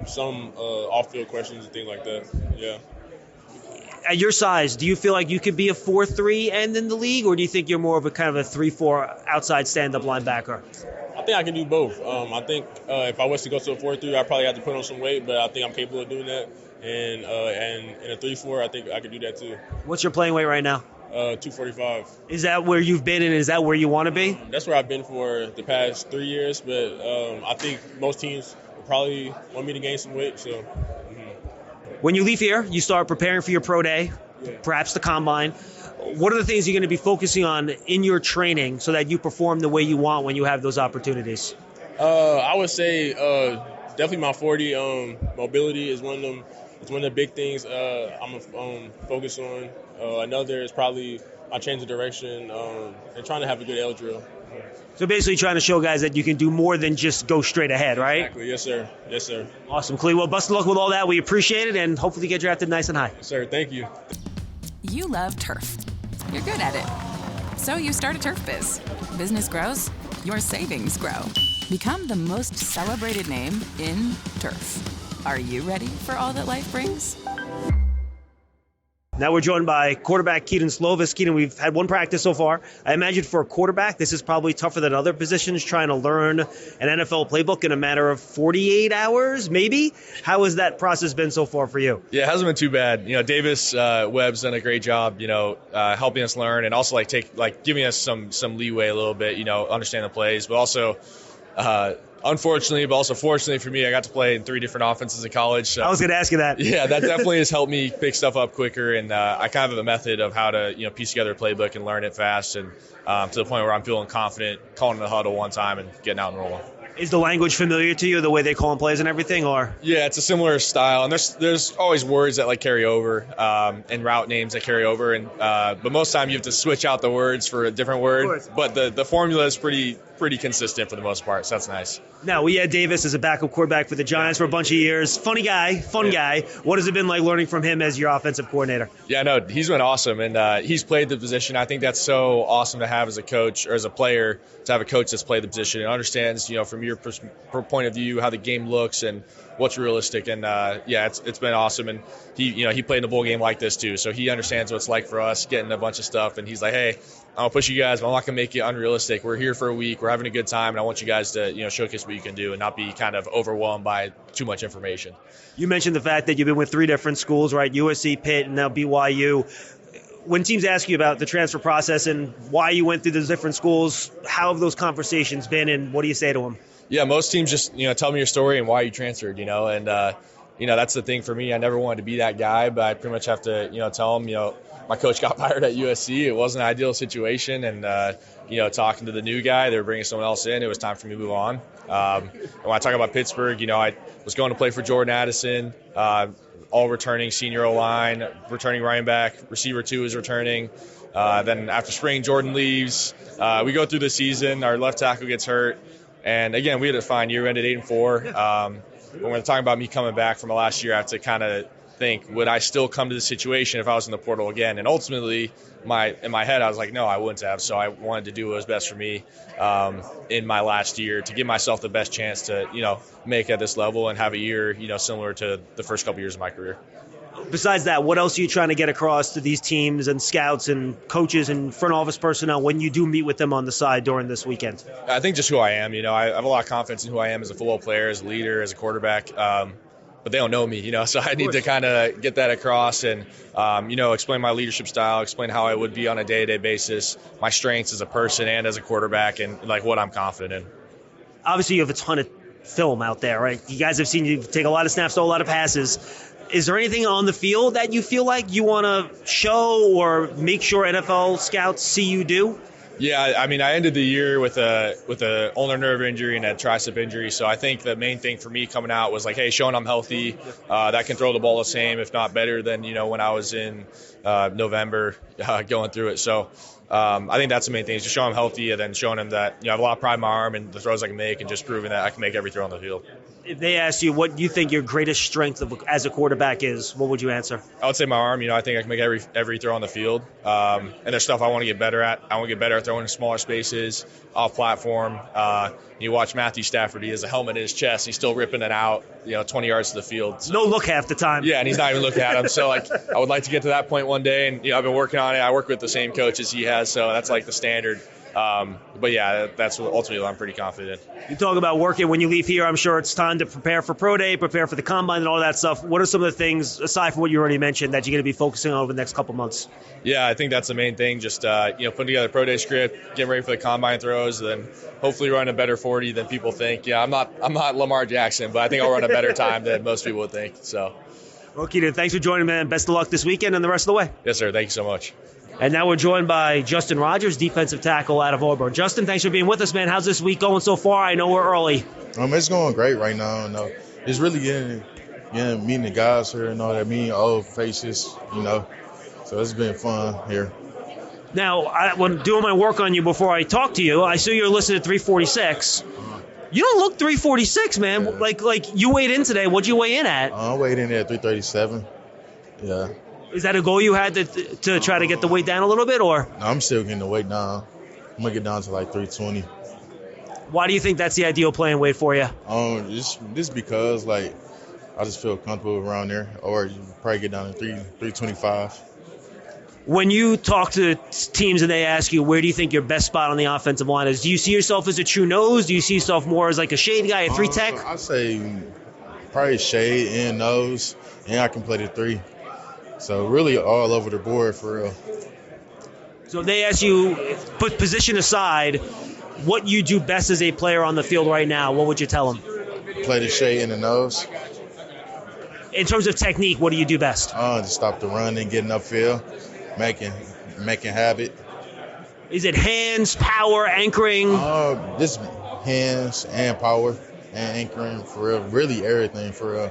Some off-field questions and things like that. Yeah. At your size, do you feel like you could be a 4-3 end in the league, or do you think you're more of a kind of a 3-4 outside stand-up linebacker? I think I can do both. I think if I was to go to a 4-3, I'd probably have to put on some weight, but I think I'm capable of doing that. And in a 3-4, I think I could do that too. What's your playing weight right now? 245. Is that where you've been, and is that where you want to be? That's where I've been for the past 3 years, but I think most teams will probably want me to gain some weight. So. When you leave here, you start preparing for your pro day, perhaps the combine. What are the things you're going to be focusing on in your training so that you perform the way you want when you have those opportunities? I would say definitely my 40 mobility is one of them. It's one of the big things I'm focused on. Another is probably my change of direction and trying to have a good L drill. So basically trying to show guys that you can do more than just go straight ahead, right? Exactly. Yes, sir. Yes, sir. Awesome, Khalid. Well, best of luck with all that. We appreciate it, and hopefully get drafted nice and high. Yes, sir. Thank you. You love turf. You're good at it. So you start a turf biz. Business grows, your savings grow. Become the most celebrated name in turf. Are you ready for all that life brings? Now we're joined by quarterback Kedon Slovis. Kedon, we've had one practice so far. I imagine for a quarterback, this is probably tougher than other positions, trying to learn an NFL playbook in a matter of 48 hours, maybe? How has that process been so far for you? Yeah, it hasn't been too bad. Davis Webb's done a great job, helping us learn and also giving us some leeway a little bit, understand the plays, but also unfortunately, but also fortunately for me, I got to play in 3 different offenses in college. So, I was going to ask you that. Yeah, that definitely has helped me pick stuff up quicker, and I kind of have a method of how to piece together a playbook and learn it fast, and to the point where I'm feeling confident calling the huddle one time and getting out and rolling. Is the language familiar to you, the way they call plays and everything, or? Yeah, it's a similar style, and there's always words that carry over, and route names that carry over, and but most of the time you have to switch out the words for a different word. But the formula is pretty consistent for the most part, so that's nice. Now, we had Davis as a backup quarterback for the Giants for a bunch of years. Funny guy, fun guy. What has it been like learning from him as your offensive coordinator? Yeah, no, he's been awesome, and he's played the position. I think that's so awesome to have as a coach or as a player, to have a coach that's played the position and understands, from your point of view, how the game looks and what's realistic. And it's been awesome. And he played in a bowl game like this too, so he understands what it's like for us getting a bunch of stuff. And he's like, hey, I'm gonna push you guys, but I'm not gonna make it unrealistic. We're here for a week. We're having a good time, and I want you guys to showcase what you can do and not be kind of overwhelmed by too much information. You mentioned the fact that you've been with 3 different schools, right? USC, Pitt, and now BYU. When teams ask you about the transfer process and why you went through those different schools, how have those conversations been, and what do you say to them? Yeah, most teams just tell me your story and why you transferred, and that's the thing for me. I never wanted to be that guy, but I pretty much have to tell them my coach got fired at USC. It wasn't an ideal situation, and talking to the new guy, they were bringing someone else in. It was time for me to move on. And when I talk about Pittsburgh, I was going to play for Jordan Addison, all returning senior O-line, returning running back, receiver 2 is returning. Then after spring, Jordan leaves. We go through the season. Our left tackle gets hurt. And again, we had a fine year, ended 8-4. When we're talking about me coming back from the last year, I have to kind of think, would I still come to the situation if I was in the portal again? And ultimately, in my head, I was like, no, I wouldn't have. So I wanted to do what was best for me in my last year to give myself the best chance to, make at this level and have a year, similar to the first couple years of my career. Besides that, what else are you trying to get across to these teams and scouts and coaches and front office personnel when you do meet with them on the side during this weekend? I think just who I am. I have a lot of confidence in who I am as a football player, as a leader, as a quarterback. But they don't know me, so I need to kind of get that across and, explain my leadership style, explain how I would be on a day-to-day basis, my strengths as a person and as a quarterback, and what I'm confident in. Obviously, you have a ton of film out there, right? You guys have seen you take a lot of snaps, throw a lot of passes. Is there anything on the field that you feel like you want to show or make sure NFL scouts see you do? Yeah, I ended the year with a ulnar nerve injury and a tricep injury, so I think the main thing for me coming out was hey, showing I'm healthy, that can throw the ball the same, if not better than when I was in November going through it. So I think that's the main thing, is just showing I'm healthy and then showing him that I have a lot of pride in my arm and the throws I can make, and just proving that I can make every throw on the field. If they ask you what you think your greatest strength as a quarterback is, what would you answer? I would say my arm. I think I can make every throw on the field. And there's stuff I want to get better at. I want to get better at throwing in smaller spaces, off platform. You watch Matthew Stafford. He has a helmet in his chest. He's still ripping it out, 20 yards to the field. So. No look half the time. Yeah, and he's not even looking at him. So, I would like to get to that point one day. And, I've been working on it. I work with the same coach as he has, so that's the standard. But yeah, that's what ultimately I'm pretty confident in. You talk about working when you leave here. I'm sure it's time to prepare for Pro Day, prepare for the Combine and all that stuff. What are some of the things, aside from what you already mentioned, that you're going to be focusing on over the next couple months? Yeah, I think that's the main thing. Just, putting together a Pro Day script, getting ready for the Combine throws, then hopefully run a better 40 than people think. Yeah, I'm not Lamar Jackson, but I think I'll run a better time than most people would think. So. Well, Kedon, thanks for joining, man. Best of luck this weekend and the rest of the way. Yes, sir. Thank you so much. And now we're joined by Justin Rogers, defensive tackle out of Auburn. Justin, thanks for being with us, man. How's this week going so far? I know we're early. It's going great right now. It's really meeting the guys here and all that, meeting old faces, So it's been fun here. Now, when doing my work on you before I talked to you, I saw you were listed at 346. You don't look 346, man. Yeah. Like you weighed in today. What'd you weigh in at? I weighed in at 337. Yeah. Is that a goal you had to try to get the weight down a little bit, or? No, I'm still getting the weight down. I'm gonna get down to like 320. Why do you think that's the ideal playing weight for you? Just because like I just feel comfortable around there, or you probably get down to 325. When you talk to teams and they ask you, where do you think your best spot on the offensive line is? Do you see yourself as a true nose? Do you see yourself more as like a shade guy, a 3-tech? I'd say probably shade and nose, and I can play the 3. So really all over the board for real. So if they ask you, put position aside, what you do best as a player on the field right now, what would you tell them? Play the shade and the nose. In terms of technique, what do you do best? Just stop the run and getting upfield. Making habit. Is it hands, power, anchoring? Just hands and power and anchoring for real. Really everything for real.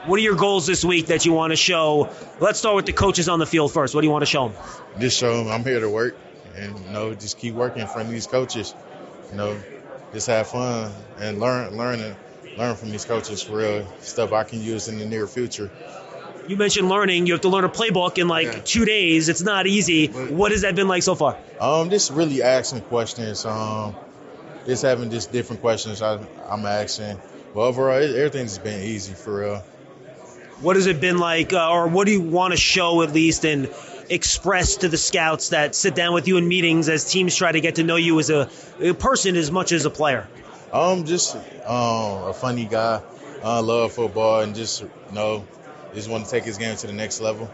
What are your goals this week that you want to show? Let's start with the coaches on the field first. What do you want to show them? Just show them I'm here to work and, just keep working in front of these coaches. Just have fun and learn from these coaches for real. Stuff I can use in the near future. You mentioned learning. You have to learn a playbook in 2 days. It's not easy. What has that been like so far? Just really asking questions. Just having just different questions I'm asking. But overall, everything's been easy for real. What has it been like, or what do you want to show at least and express to the scouts that sit down with you in meetings as teams try to get to know you as a person as much as a player? Just a funny guy. I love football and just want to take his game to the next level.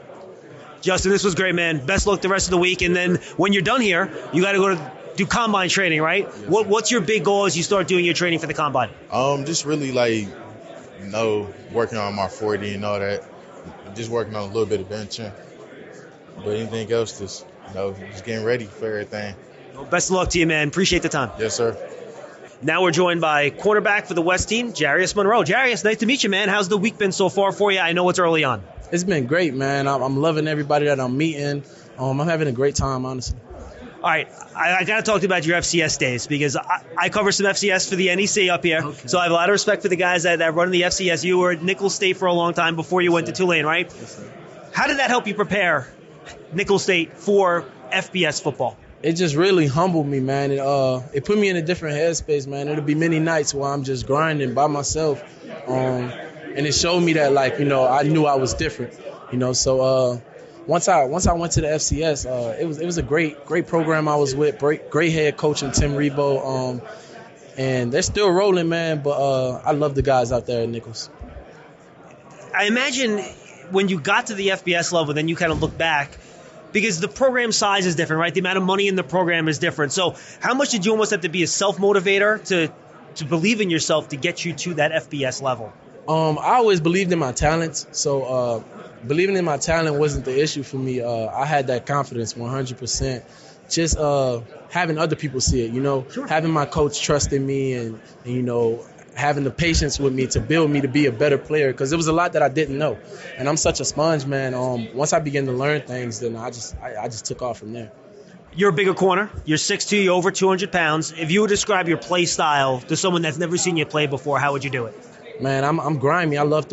Justin, this was great, man. Best luck the rest of the week. And then when you're done here, you got to go to do combine training, right? Yes, what's your big goal as you start doing your training for the combine? Just really working on my 40 and all that. Just working on a little bit of benching. But anything else, just getting ready for everything. Well, best of luck to you, man. Appreciate the time. Yes, sir. Now we're joined by cornerback for the West team, Jarius Monroe. Jarius, nice to meet you, man. How's the week been so far for you? I know it's early on. It's been great, man. I'm loving everybody that I'm meeting. I'm having a great time, honestly. All right, I got to talk to you about your FCS days because I cover some FCS for the NEC up here. Okay. So I have a lot of respect for the guys that run the FCS. You were at Nicholls State for a long time before you went to Tulane, right? Yes, sir. How did that help you prepare Nicholls State for FBS football? It just really humbled me, man. It put me in a different headspace, man. It'll be many nights where I'm just grinding by myself. And it showed me that, I knew I was different, So once I went to the FCS, it was a great program I was with, great head coach in Tim Rebo. And they're still rolling, man, but I love the guys out there at Nicholls. I imagine when you got to the FBS level, then you kind of look back, because the program size is different, right? The amount of money in the program is different. So how much did you almost have to be a self-motivator to believe in yourself to get you to that FBS level? I always believed in my talents. So believing in my talent wasn't the issue for me. I had that confidence 100%. Just having other people see it, Sure. Having my coach trust in me and having the patience with me to build me to be a better player, because there was a lot that I didn't know. And I'm such a sponge, man. Once I began to learn things, then I just took off from there. You're a bigger corner. You're 6'2", you're over 200 pounds. If you would describe your play style to someone that's never seen you play before, how would you do it? Man, I'm grimy. I love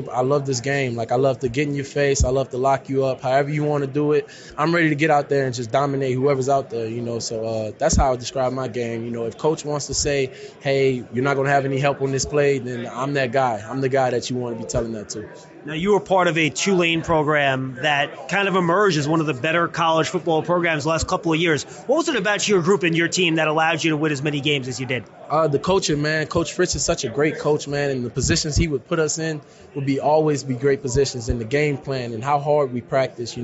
this game. I love to get in your face. I love to lock you up. However you want to do it, I'm ready to get out there and just dominate whoever's out there. So that's how I describe my game. If coach wants to say, "Hey, you're not going to have any help on this play," then I'm that guy. I'm the guy that you want to be telling that to. Now, you were part of a Tulane program that kind of emerged as one of the better college football programs the last couple of years. What was it about your group and your team that allowed you to win as many games as you did? The coaching, man. Coach Fritz is such a great coach, man, and the positions he would put us in would always be great positions, and the game plan and how hard we practice.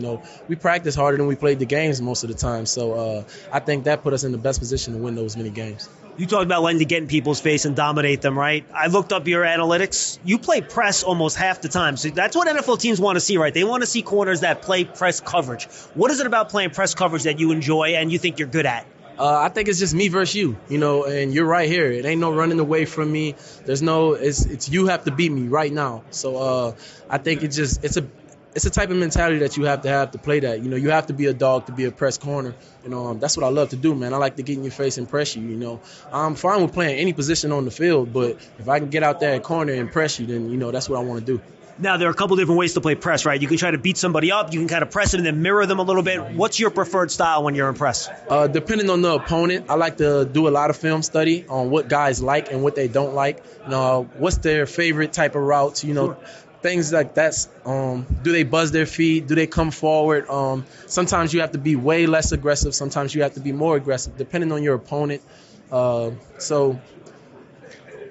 We practice harder than we played the games most of the time. So I think that put us in the best position to win those many games. You talked about letting to get in people's face and dominate them, right? I looked up your analytics. You play press almost half the time. So that's what NFL teams want to see, right? They want to see corners that play press coverage. What is it about playing press coverage that you enjoy and you think you're good at? I think it's just me versus you, and you're right here. It ain't no running away from me. It's you have to beat me right now. So I think it's it's a type of mentality that you have to play that. You know, you have to be a dog to be a press corner. That's what I love to do, man. I like to get in your face and press you. I'm fine with playing any position on the field, but if I can get out there at corner and press you, then, that's what I want to do. Now, there are a couple different ways to play press, right? You can try to beat somebody up. You can kind of press them and then mirror them a little bit. What's your preferred style when you're in press? Depending on the opponent, I like to do a lot of film study on what guys like and what they don't like. What's their favorite type of routes, things like that. Do they buzz their feet? Do they come forward? Sometimes you have to be way less aggressive. Sometimes you have to be more aggressive, depending on your opponent. So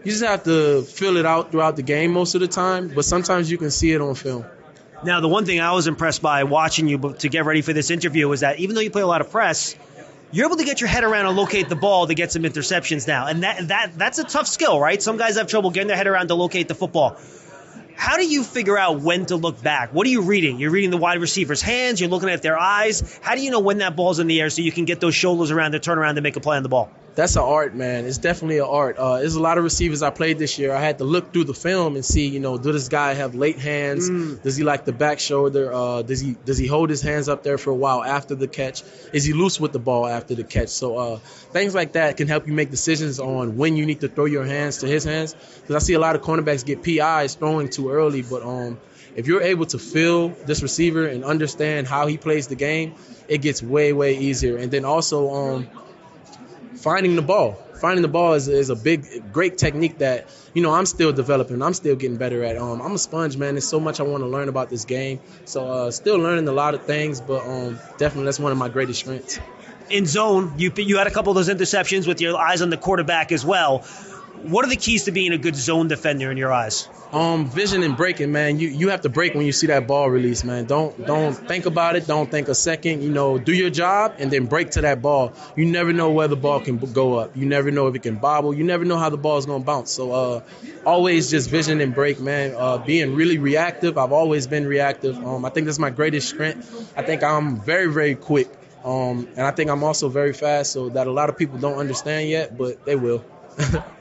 you just have to fill it out throughout the game most of the time, but sometimes you can see it on film. Now, the one thing I was impressed by watching you to get ready for this interview was that even though you play a lot of press, you're able to get your head around and locate the ball to get some interceptions now. And that's a tough skill, right? Some guys have trouble getting their head around to locate the football. How do you figure out when to look back? What are you reading? You're reading the wide receiver's hands. You're looking at their eyes. How do you know when that ball's in the air so you can get those shoulders around to turn around to make a play on the ball? That's an art, man. It's definitely an art. There's a lot of receivers I played this year. I had to look through the film and see, do this guy have late hands? Does he like the back shoulder? Does he hold his hands up there for a while after the catch? Is he loose with the ball after the catch? So things like that can help you make decisions on when you need to throw your hands to his hands. Because I see a lot of cornerbacks get PIs throwing too early. But if you're able to feel this receiver and understand how he plays the game, it gets way, way easier. And then also finding the ball. Finding the ball is a great technique that, I'm still developing. I'm still getting better at. I'm a sponge, man. There's so much I want to learn about this game. So still learning a lot of things, but definitely that's one of my greatest strengths. In zone, you had a couple of those interceptions with your eyes on the quarterback as well. What are the keys to being a good zone defender in your eyes? Vision and breaking, man. You have to break when you see that ball release, man. Don't think about it. Don't think a second. Do your job and then break to that ball. You never know where the ball can go up. You never know if it can bobble. You never know how the ball is going to bounce. So always just vision and break, man. Being really reactive. I've always been reactive. I think that's my greatest strength. I think I'm very, very quick. And I think I'm also very fast, so that a lot of people don't understand yet, but they will.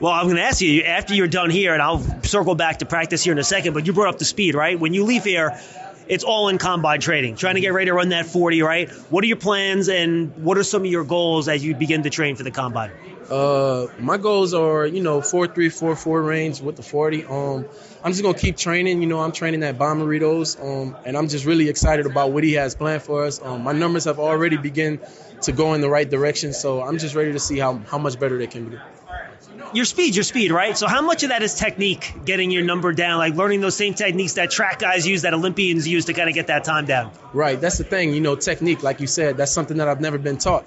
Well, I'm going to ask you, after you're done here, and I'll circle back to practice here in a second, but you brought up the speed, right? When you leave here, it's all in combine training, trying to get ready to run that 40, right? What are your plans, and what are some of your goals as you begin to train for the combine? My goals are, 4.3, 4.4 range with the 40. I'm just going to keep training. I'm training at Bomberitos, and I'm just really excited about what he has planned for us. My numbers have already begun to go in the right direction, so I'm just ready to see how much better they can be. Your speed, right? So how much of that is technique, getting your number down, like learning those same techniques that track guys use, that Olympians use to kind of get that time down? Right, that's the thing. Technique, like you said, that's something that I've never been taught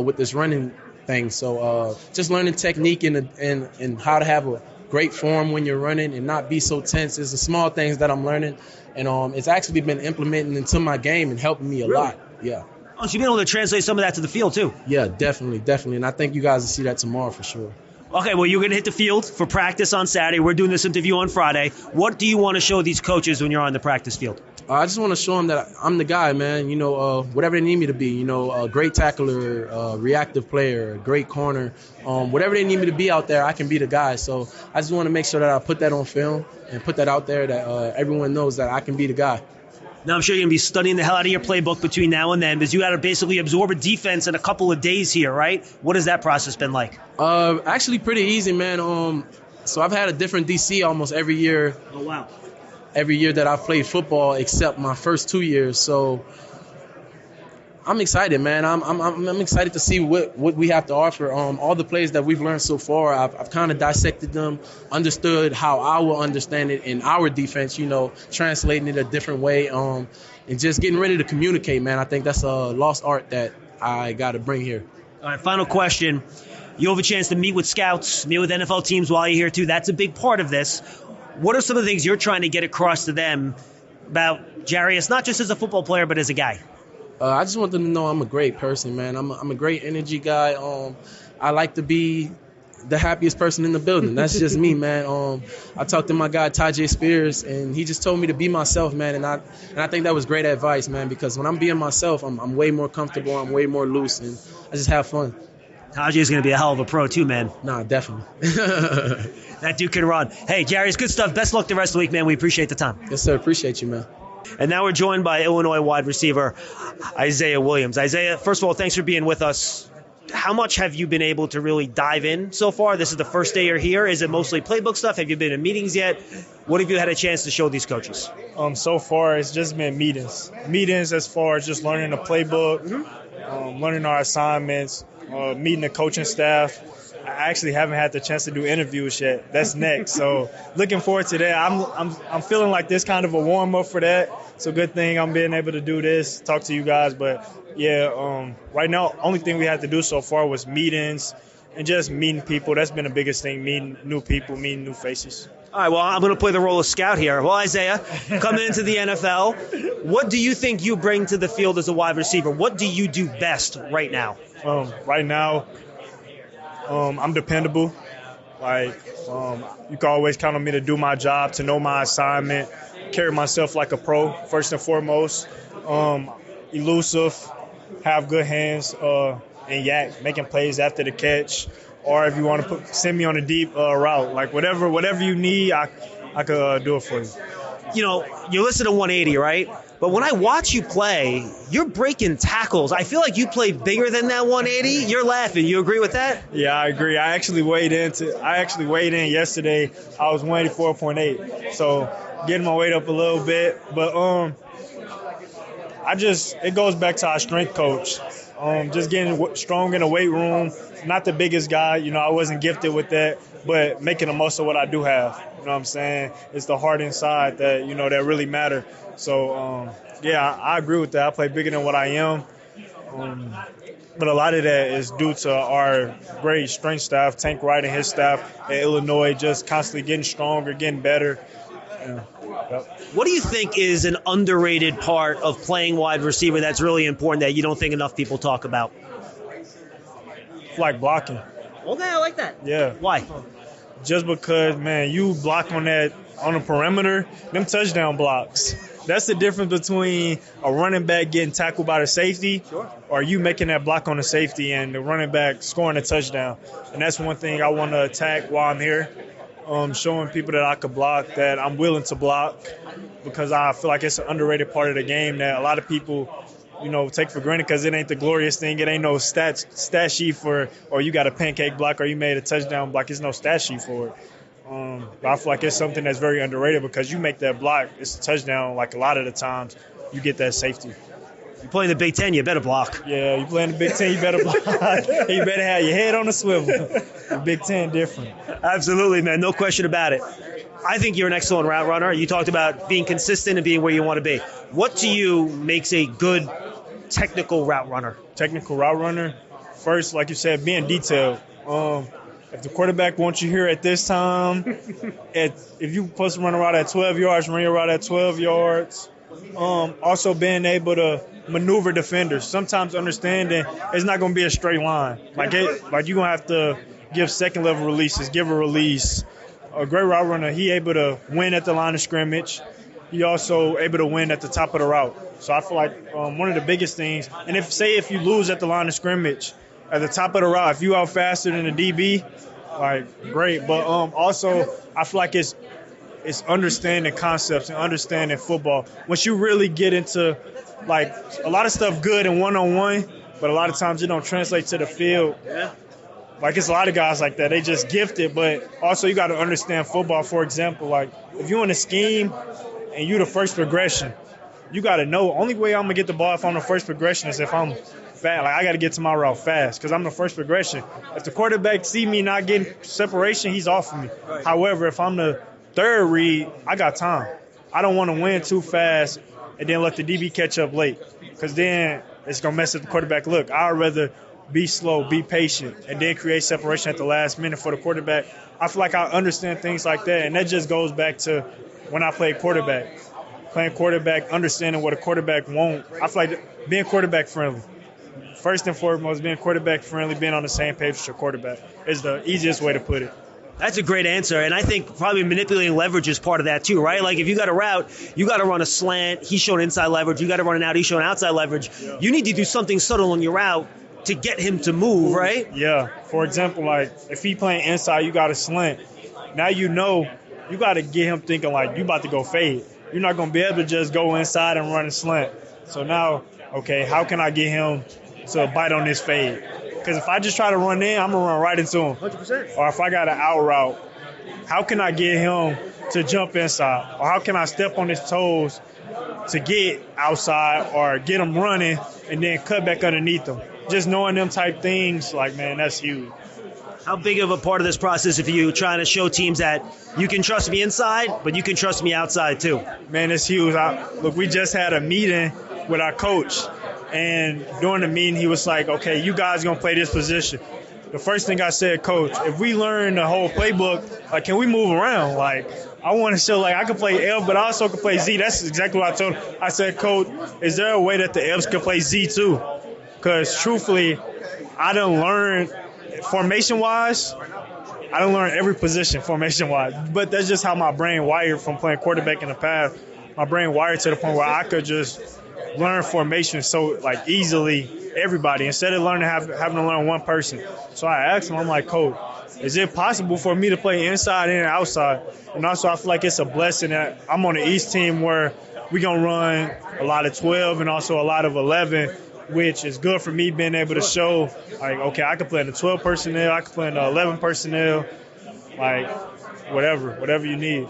with this running thing. So just learning technique and how to have a great form when you're running and not be so tense is the small things that I'm learning. And it's actually been implementing into my game and helping me a lot. Yeah. Oh, so you've been able to translate some of that to the field, too? Yeah, definitely. And I think you guys will see that tomorrow for sure. Okay, well, you're going to hit the field for practice on Saturday. We're doing this interview on Friday. What do you want to show these coaches when you're on the practice field? I just want to show them that I'm the guy, man. Whatever they need me to be. A great tackler, reactive player, great corner. Whatever they need me to be out there, I can be the guy. So I just want to make sure that I put that on film and put that out there, that everyone knows that I can be the guy. Now, I'm sure you're going to be studying the hell out of your playbook between now and then, because you got to basically absorb a defense in a couple of days here, right? What has that process been like? Actually pretty easy, man. So I've had a different DC almost every year. Oh, wow. Every year that I've played football except my first 2 years. So I'm excited, man. I'm excited to see what we have to offer. All the plays that we've learned so far, I've kind of dissected them, understood how I will understand it in our defense, translating it a different way, and just getting ready to communicate, man. I think that's a lost art that I got to bring here. All right, final question. You have a chance to meet with scouts, meet with NFL teams while you're here, too. That's a big part of this. What are some of the things you're trying to get across to them about Jarius, not just as a football player, but as a guy? I just want them to know I'm a great person, man. I'm a great energy guy. I like to be the happiest person in the building. That's just me, man. I talked to my guy, Tahj Spears, and he just told me to be myself, man. And I think that was great advice, man, because when I'm being myself, I'm way more comfortable. I'm way more loose, and I just have fun. Tahj is going to be a hell of a pro, too, man. Nah, definitely. That dude can run. Hey, Jarius, good stuff. Best luck the rest of the week, man. We appreciate the time. Yes, sir. Appreciate you, man. And now we're joined by Illinois wide receiver Isaiah Williams. Isaiah, first of all, thanks for being with us. How much have you been able to really dive in so far? This is the first day you're here. Is it mostly playbook stuff? Have you been in meetings yet? What have you had a chance to show these coaches? So far, it's just been meetings. Meetings as far as just learning the playbook, learning our assignments, meeting the coaching staff. I actually haven't had the chance to do interviews yet. That's next. So looking forward to that. I'm feeling like this kind of a warm up for that. It's a good thing I'm being able to do this, talk to you guys. But yeah, right now, only thing we had to do so far was meetings and just meeting people. That's been the biggest thing, meeting new people, meeting new faces. All right, well, I'm going to play the role of scout here. Well, Isaiah, coming into the NFL, what do you think you bring to the field as a wide receiver? What do you do best right now? Right now, I'm dependable. You can always count on me to do my job, to know my assignment, carry myself like a pro, first and foremost. Elusive, have good hands, and yak, making plays after the catch. Or if you want to send me on a deep route, like whatever you need, I could do it for you. You know, you're listed at 180, right? But when I watch you play, you're breaking tackles. I feel like you play bigger than that 180. You're laughing. You agree with that? Yeah, I agree. I actually weighed in yesterday. I was 184.8. So getting my weight up a little bit. But it goes back to our strength coach. Just getting strong in the weight room. Not the biggest guy. You know, I wasn't gifted with that. But making the most of what I do have. You know what I'm saying? It's the heart inside that, that really matter. So, I agree with that. I play bigger than what I am. But a lot of that is due to our great strength staff, Tank Wright and his staff at Illinois, just constantly getting stronger, getting better. Yeah. Yep. What do you think is an underrated part of playing wide receiver that's really important that you don't think enough people talk about? Like blocking. Okay, I like that. Yeah. Why? Just because, man, you block on the perimeter, them touchdown blocks. That's the difference between a running back getting tackled by the safety or you making that block on the safety and the running back scoring a touchdown. And that's one thing I want to attack while I'm here, showing people that I could block, that I'm willing to block, because I feel like it's an underrated part of the game that a lot of people take for granted because it ain't the glorious thing. It ain't no stat sheet for, or you got a pancake block or you made a touchdown block. There's no stat sheet for it. But I feel like it's something that's very underrated because you make that block, it's a touchdown. Like a lot of the times, you get that safety. You play in the Big Ten, you better block. Yeah, you play in the Big Ten, you better block. You better have your head on the swivel. The Big Ten different. Absolutely, man. No question about it. I think you're an excellent route runner. You talked about being consistent and being where you want to be. What to you makes a good technical route runner? Technical route runner, first, like you said, being detailed. If the quarterback wants you here at this time, if you're supposed to run a route at 12 yards, run your route at 12 yards. Also being able to maneuver defenders. Sometimes understanding it's not going to be a straight line. Like you're going to have to give second level releases, give a release. A great route runner, he able to win at the line of scrimmage. He also able to win at the top of the route. So I feel like one of the biggest things, and if you lose at the line of scrimmage, at the top of the route, if you out faster than the DB, great. But also I feel like it's understanding concepts and understanding football. Once you really get into a lot of stuff good in one-on-one, but a lot of times it don't translate to the field. Yeah. It's a lot of guys like that. They just gifted, but also you got to understand football. For example, if you're in a scheme and you the first progression, you got to know only way I'm going to get the ball if I'm the first progression is if I'm fast. I got to get to my route fast because I'm the first progression. If the quarterback see me not getting separation, he's off of me. Right. However, if I'm the third read, I got time. I don't want to win too fast and then let the DB catch up late because then it's going to mess up the quarterback look. I'd rather be slow, be patient, and then create separation at the last minute for the quarterback. I feel like I understand things like that, and that just goes back to when I played quarterback. Playing quarterback, understanding what a quarterback wants. I feel like being quarterback friendly. First and foremost, being quarterback friendly, being on the same page with your quarterback is the easiest way to put it. That's a great answer, and I think probably manipulating leverage is part of that too, right? Like if you got a route, you got to run a slant, he's showing inside leverage, you got to run an out, he's showing outside leverage. Yeah. You need to do something subtle on your route to get him to move, right? Yeah. For example, if he playing inside, you got a slant. Now you got to get him thinking you about to go fade. you're not going to be able to just go inside and run a slant. So now, okay, how can I get him to bite on this fade? Because if I just try to run in, I'm going to run right into him. 100%. Or if I got an out route, how can I get him to jump inside? Or how can I step on his toes to get outside or get him running and then cut back underneath him? Just knowing them type things, like, man, that's huge. How big of a part of this process are you trying to show teams that you can trust me inside, but you can trust me outside too? Man, it's huge. Look, we just had a meeting with our coach, and during the meeting, he was like, okay, you guys going to play this position. The first thing I said, Coach, if we learn the whole playbook, like, can we move around? Like, I want to show, like, I can play F, but I also can play Z. That's exactly what I told him. I said, Coach, is there a way that the Fs can play Z too? Because, truthfully, I done learned formation-wise, I done learned every position formation-wise. But that's just how my brain wired from playing quarterback in the past. My brain wired to the point where I could just learn formation so, like, easily, everybody, instead of having to learn one person. So I asked him, I'm like, Coach, is it possible for me to play inside and outside? And also I feel like it's a blessing that I'm on the East team where we're going to run a lot of 12 and also a lot of 11, which is good for me being able to show, like, okay, I can play in the 12 personnel, I can play in the 11 personnel, like, whatever you need.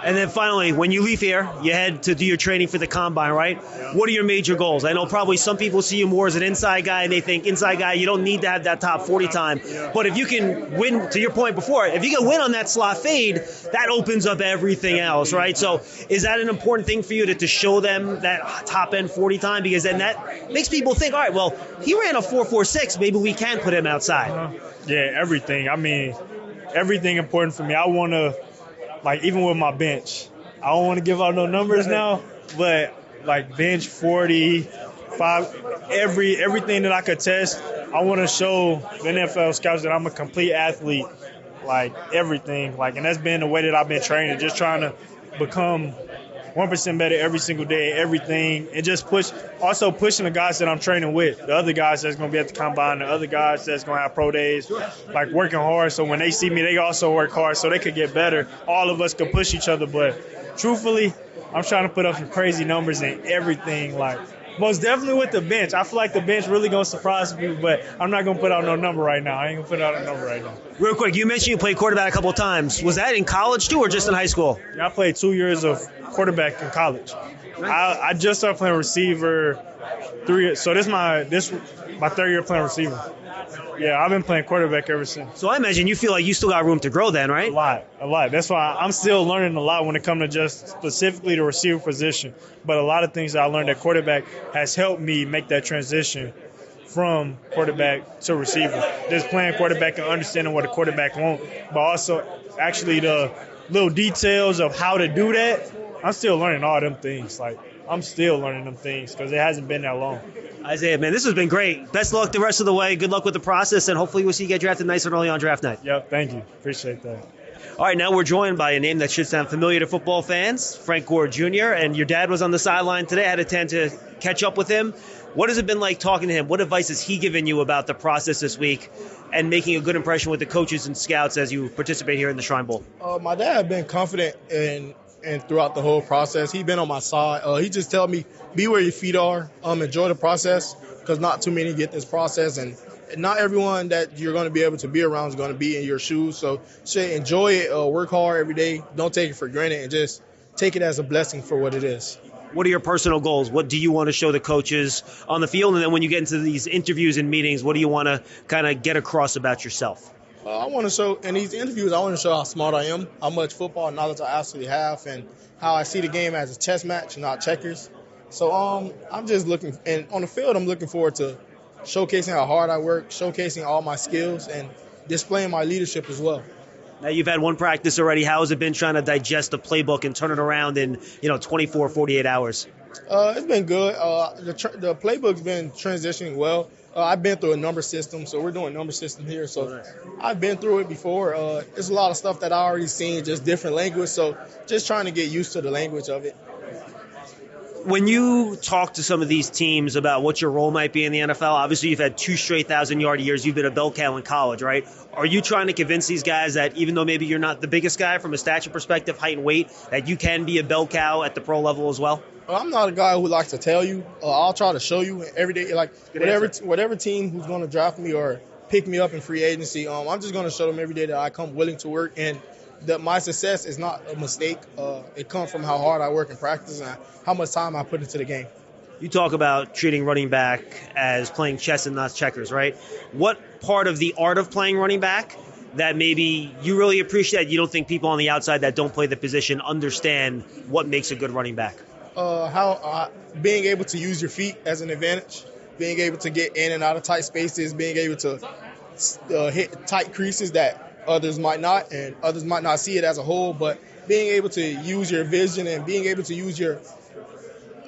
And then finally, when you leave here, you head to do your training for the Combine, right? Yeah. What are your major goals? I know probably some people see you more as an inside guy, and they think inside guy, you don't need to have that top 40 time. Yeah. But if you can win, to your point before, if you can win on that slot fade, that opens up everything else, right? So is that an important thing for you to show them that top-end 40 time? Because then that makes people think, all right, well, he ran a 4.46. Maybe we can put him outside. Yeah, everything. I mean, everything important for me. I want to, like, even with my bench, I don't want to give out no numbers now, but, like, bench 45, everything that I could test, I want to show the NFL scouts that I'm a complete athlete, like, everything. Like, and that's been the way that I've been training, just trying to become 1% better every single day, everything, and just pushing the guys that I'm training with, the other guys that's going to be at the Combine, the other guys that's going to have pro days, like, working hard. So when they see me, they also work hard so they could get better. All of us could push each other. But truthfully, I'm trying to put up some crazy numbers and everything. Like, most definitely with the bench. I feel like the bench really going to surprise people, but I'm not going to put out no number right now. I ain't going to put out a number right now. Real quick, you mentioned you played quarterback a couple of times. Was that in college too or just in high school? Yeah, I played 2 years of quarterback in college. I just started playing receiver 3 years. So this my third year playing receiver. Yeah, I've been playing quarterback ever since. So I imagine you feel like you still got room to grow then, right? A lot. That's why I'm still learning a lot when it comes to just specifically the receiver position. But a lot of things that I learned at quarterback has helped me make that transition from quarterback to receiver. Just playing quarterback and understanding what a quarterback wants, but also actually the little details of how to do that. I'm still learning all them things. Like, I'm still learning them things because it hasn't been that long. Isaiah, man, this has been great. Best luck the rest of the way. Good luck with the process, and hopefully we'll see you get drafted nice and early on draft night. Yep, thank you. Appreciate that. All right, now we're joined by a name that should sound familiar to football fans, Frank Gore Jr., and your dad was on the sideline today. I had a chance to catch up with him. What has it been like talking to him? What advice has he given you about the process this week and making a good impression with the coaches and scouts as you participate here in the Shrine Bowl? My dad has been confident and throughout the whole process. He's been on my side. He just tell me, be where your feet are, enjoy the process, because not too many get this process, and not everyone that you're going to be able to be around is going to be in your shoes. So enjoy it, work hard every day, don't take it for granted, and just take it as a blessing for what it is. What are your personal goals? What do you want to show the coaches on the field? And then when you get into these interviews and meetings, what do you want to kind of get across about yourself? I want to show, in these interviews, I want to show how smart I am, how much football knowledge I absolutely have, and how I see the game as a chess match, not checkers. So I'm just looking, and on the field, I'm looking forward to showcasing how hard I work, showcasing all my skills, and displaying my leadership as well. Now you've had one practice already. How has it been trying to digest the playbook and turn it around in 24, 48 hours? It's been good. The playbook's been transitioning well. I've been through a number system, so we're doing a number system here. So I've been through it before. There's a lot of stuff that I already seen, just different language. So just trying to get used to the language of it. When you talk to some of these teams about what your role might be in the NFL, obviously you've had 2 straight 1,000-yard years. You've been a bell cow in college, right? Are you trying to convince these guys that even though maybe you're not the biggest guy from a stature perspective, height and weight, that you can be a bell cow at the pro level as well? I'm not a guy who likes to tell you. I'll try to show you every day. Like whatever team who's going to draft me or pick me up in free agency, I'm just going to show them every day that I come willing to work, and that my success is not a mistake. It comes from how hard I work in practice and how much time I put into the game. You talk about treating running back as playing chess and not checkers, right? What part of the art of playing running back that maybe you really appreciate, you don't think people on the outside that don't play the position understand what makes a good running back? How being able to use your feet as an advantage, being able to get in and out of tight spaces, being able to hit tight creases that others might not, and others might not see it as a whole, but being able to use your vision and being able to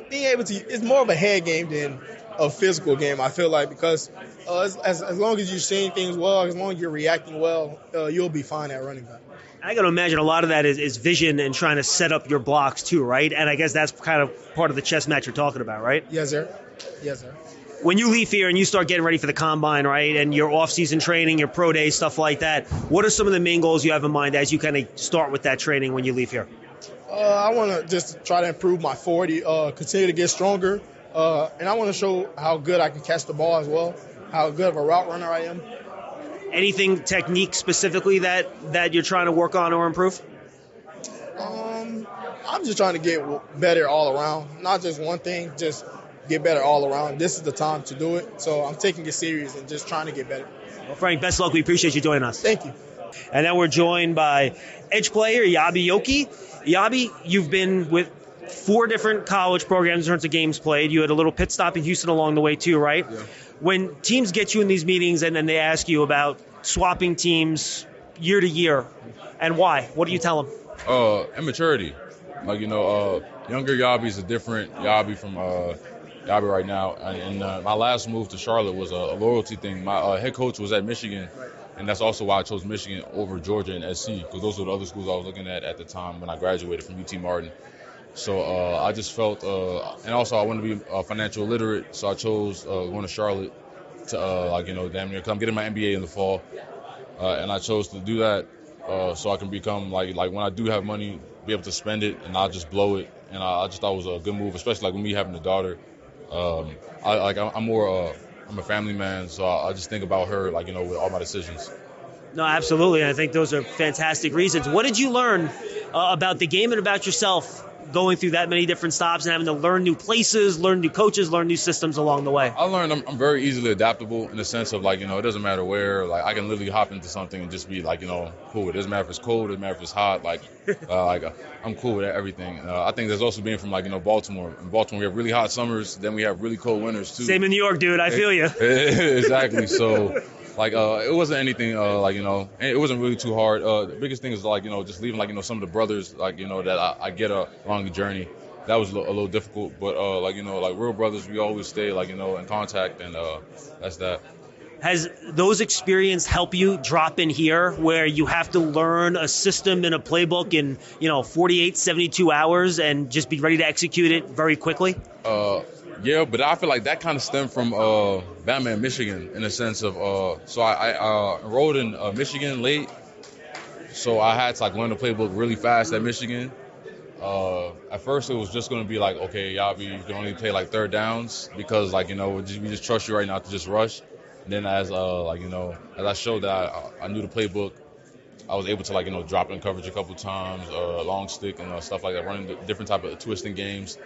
it's more of a head game than a physical game, I feel like, because as long as you're seeing things well, as long as you're reacting well, you'll be fine at running back. I got to imagine a lot of that is vision and trying to set up your blocks too, right? And I guess that's kind of part of the chess match you're talking about, right? Yes, sir. Yes, sir. When you leave here and you start getting ready for the combine, right, and your off-season training, your pro day, stuff like that, what are some of the main goals you have in mind as you kind of start with that training when you leave here? I want to just try to improve my 40, continue to get stronger, and I want to show how good I can catch the ball as well, how good of a route runner I am. Anything technique specifically that you're trying to work on or improve? I'm just trying to get better all around, not just one thing, just get better all around. This is the time to do it, so I'm taking it serious and just trying to get better. Well, Frank, best of luck. We appreciate you joining us. Thank you. And now we're joined by edge player Eyabi Okie. Eyabi, you've been with 4 different college programs in terms of games played. You had a little pit stop in Houston along the way too, right? Yeah. When teams get you in these meetings and then they ask you about swapping teams year to year, and why? What do you tell them? Immaturity. Like, younger Eyabi is a different Eyabi from Eyabi right now. And my last move to Charlotte was a loyalty thing. My head coach was at Michigan, and that's also why I chose Michigan over Georgia and SC, because those were the other schools I was looking at the time when I graduated from UT Martin. So I just felt, and also I wanted to be financial literate, so I chose going to Charlotte to, damn near come getting my MBA in the fall. And I chose to do that so I can become, like when I do have money, be able to spend it and not just blow it. And I just thought it was a good move, especially like with me having a daughter. I'm a family man, so I just think about her, with all my decisions. No, absolutely. And I think those are fantastic reasons. What did you learn about the game and about yourself going through that many different stops and having to learn new places, learn new coaches, learn new systems along the way? I learned I'm very easily adaptable in the sense of, it doesn't matter where. I can literally hop into something and just be, cool. It doesn't matter if it's cold, it doesn't matter if it's hot. I'm cool with everything. I think there's also being from, Baltimore. In Baltimore, we have really hot summers, then we have really cold winters, too. Same in New York, dude. I feel you. Exactly. So, it wasn't anything, it wasn't really too hard. The biggest thing is, just leaving, some of the brothers, that I get along the journey. That was a little difficult, but, real brothers, we always stay, in contact, and that's that. Has those experiences help you drop in here where you have to learn a system and a playbook in, 48, 72 hours and just be ready to execute it very quickly? Yeah, but I feel like that kind of stemmed from Bama and Michigan in the sense of, so I enrolled in Michigan late, so I had to learn the playbook really fast at Michigan. At first it was just going to be okay, Eyabi, you can only play third downs because we just trust you right now to just rush. And then as I showed that I knew the playbook, I was able to drop in coverage a couple times, long stick and stuff like that, running different type of twisting games.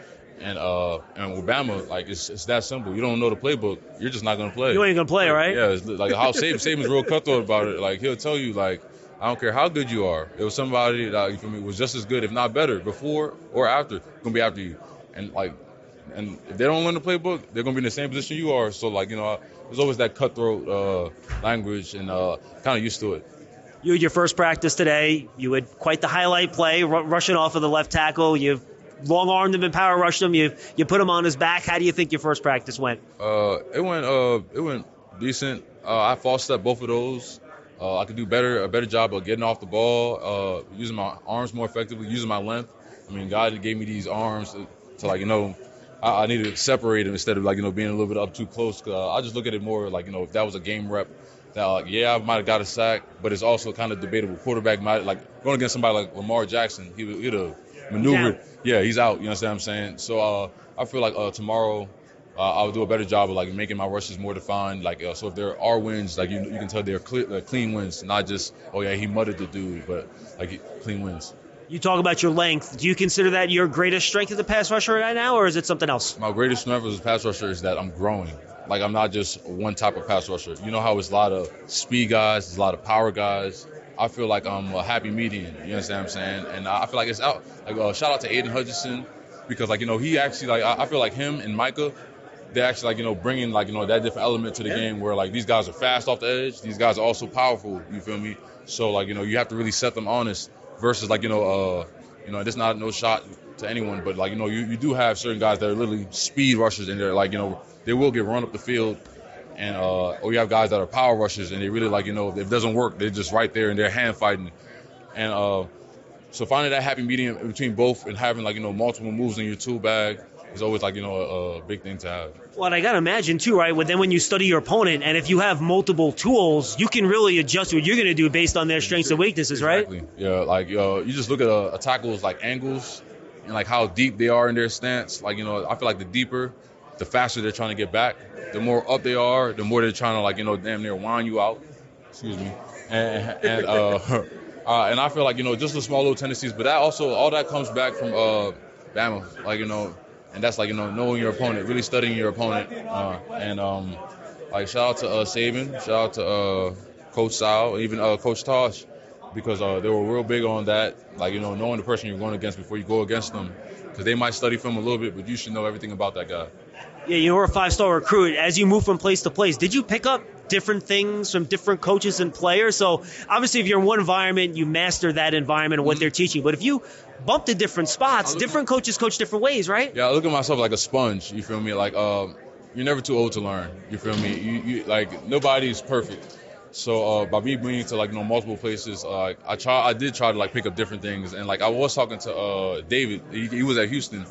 And with Bama, it's that simple. You don't know the playbook, you're just not gonna play. You ain't gonna play, right? Yeah, it's how Saban's real cutthroat about it. He'll tell you I don't care how good you are. It was somebody that was just as good, if not better, before or after. Gonna be after you, and if they don't learn the playbook, they're gonna be in the same position you are. So there's always that cutthroat language, and kind of used to it. You had your first practice today. You had quite the highlight play, rushing off of the left tackle. You've long-armed him and power rushed him. You put him on his back. How do you think your first practice went? It went decent. I false stepped both of those. I could do a better job of getting off the ball, using my arms more effectively, using my length. God gave me these arms to I need to separate him instead of like being a little bit up too close. I just look at it more like if that was a game rep, that I might have got a sack, but it's also kind of debatable. Quarterback might like going against somebody like Lamar Jackson, he'd have maneuvered. Yeah, he's out. You know what I'm saying? So I feel like tomorrow. I'll do a better job of like making my rushes more defined. Like so, if there are wins, like you can tell they're clean wins, not just he muttered the dude, but like clean wins. You talk about your length. Do you consider that your greatest strength as a pass rusher right now, or is it something else? My greatest strength as a pass rusher is that I'm growing. Like I'm not just one type of pass rusher. You know how it's a lot of speed guys, there's a lot of power guys. I feel like I'm a happy median. You understand what I'm saying? And I feel like it's out. Like shout out to Aiden Hutchinson because he actually I feel like him and Micah. They actually bringing that different element to the game where these guys are fast off the edge. These guys are also powerful. You feel me? So you have to really set them honest versus it's not no shot to anyone, but you do have certain guys that are literally speed rushers and they're they will get run up the field, and or you have guys that are power rushers and they really if it doesn't work they're just right there and they're hand fighting, and so finding that happy medium between both and having multiple moves in your tool bag is always a big thing to have. Well, and I got to imagine too, right? When you study your opponent and if you have multiple tools, you can really adjust what you're going to do based on their strengths and weaknesses, exactly. Right? Yeah, you just look at a tackle's angles and how deep they are in their stance. I feel like the deeper, the faster they're trying to get back. The more up they are, the more they're trying to damn near wind you out. Excuse me. And I feel like just the small little tendencies, but that also all that comes back from Bama, and that's knowing your opponent, really studying your opponent, and shout out to Saban, shout out to Coach Sal, even Coach Tahj, because they were real big on that, knowing the person you're going against before you go against them, because they might study film a little bit, but you should know everything about that guy. Yeah, you were a 5-star recruit. As you move from place to place, did you pick up different things from different coaches and players? So obviously if you're in one environment, you master that environment and what they're teaching. But if you bump to different spots, different coaches coach different ways, right? Yeah, I look at myself like a sponge, you feel me? You're never too old to learn, you feel me? You nobody's perfect. So by me being to multiple places, I did try to pick up different things. And I was talking to David, he was at Houston.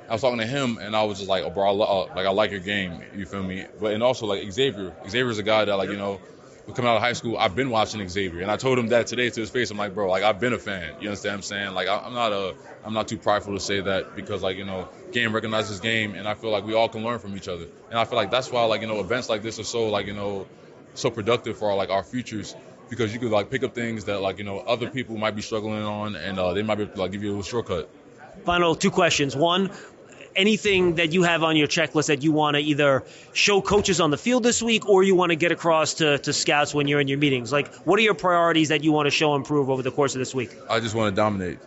I was talking to him, and I was just like, oh, bro, I like your game, you feel me? But and also Xavier. Xavier's a guy that coming out of high school, I've been watching Xavier, and I told him that today to his face. I'm like, bro, I've been a fan. You understand what I'm saying? I'm not too prideful to say that because game recognizes game, and I feel like we all can learn from each other. And I feel like that's why events like this are so so productive for our futures, because you could pick up things that other people might be struggling on, and they might be able to give you a little shortcut. Final two questions. One, anything that you have on your checklist that you want to either show coaches on the field this week or you want to get across to scouts when you're in your meetings? What are your priorities that you want to show and prove over the course of this week? I just want to dominate,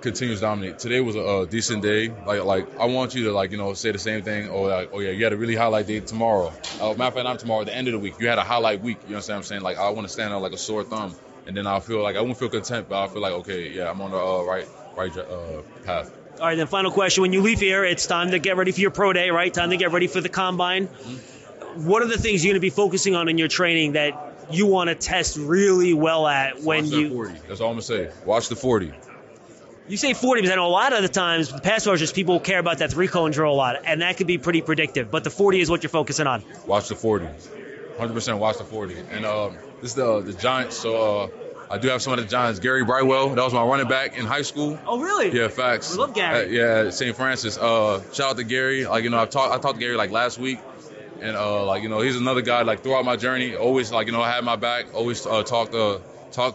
continuous dominate. Today was a decent day. I want you to say the same thing. Oh yeah, you had a really highlight day tomorrow. Matter of fact, not tomorrow, at the end of the week. You had a highlight week. You know what I'm saying? I want to stand out like a sore thumb, and then I feel I won't feel content, but I feel okay, yeah, I'm on the right path. All right, then final question. When you leave here, it's time to get ready for your pro day, right? Time to get ready for the combine. Mm-hmm. What are the things you're going to be focusing on in your training that you want to test really well at when you... 40. That's all I'm going to say. Watch the 40. You say 40, because I know a lot of the times, the pass rushers, people care about that 3-cone drill a lot, and that could be pretty predictive. But the 40 is what you're focusing on. Watch the 40. 100% watch the 40. And this is the Giants, so... I do have some of the Giants. Gary Brightwell, that was my running back in high school. Oh, really? Yeah, facts. We love Gary. Yeah, St. Francis. Shout out to Gary. I talked to Gary last week, and he's another guy throughout my journey. Always had my back. Always talked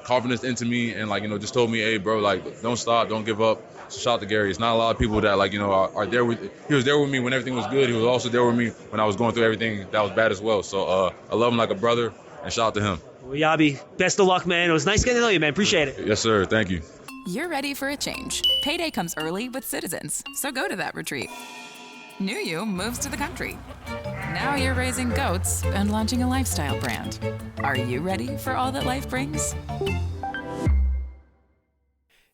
confidence into me, and just told me, hey, bro, don't stop, don't give up. So shout out to Gary. It's not a lot of people that are there with. He was there with me when everything was good. He was also there with me when I was going through everything that was bad as well. So I love him like a brother, and shout out to him. Well, Eyabi, best of luck, man. It was nice getting to know you, man. Appreciate it. Yes, sir. Thank you. You're ready for a change. Payday comes early with Citizens, so go to that retreat. New you moves to the country. Now you're raising goats and launching a lifestyle brand. Are you ready for all that life brings?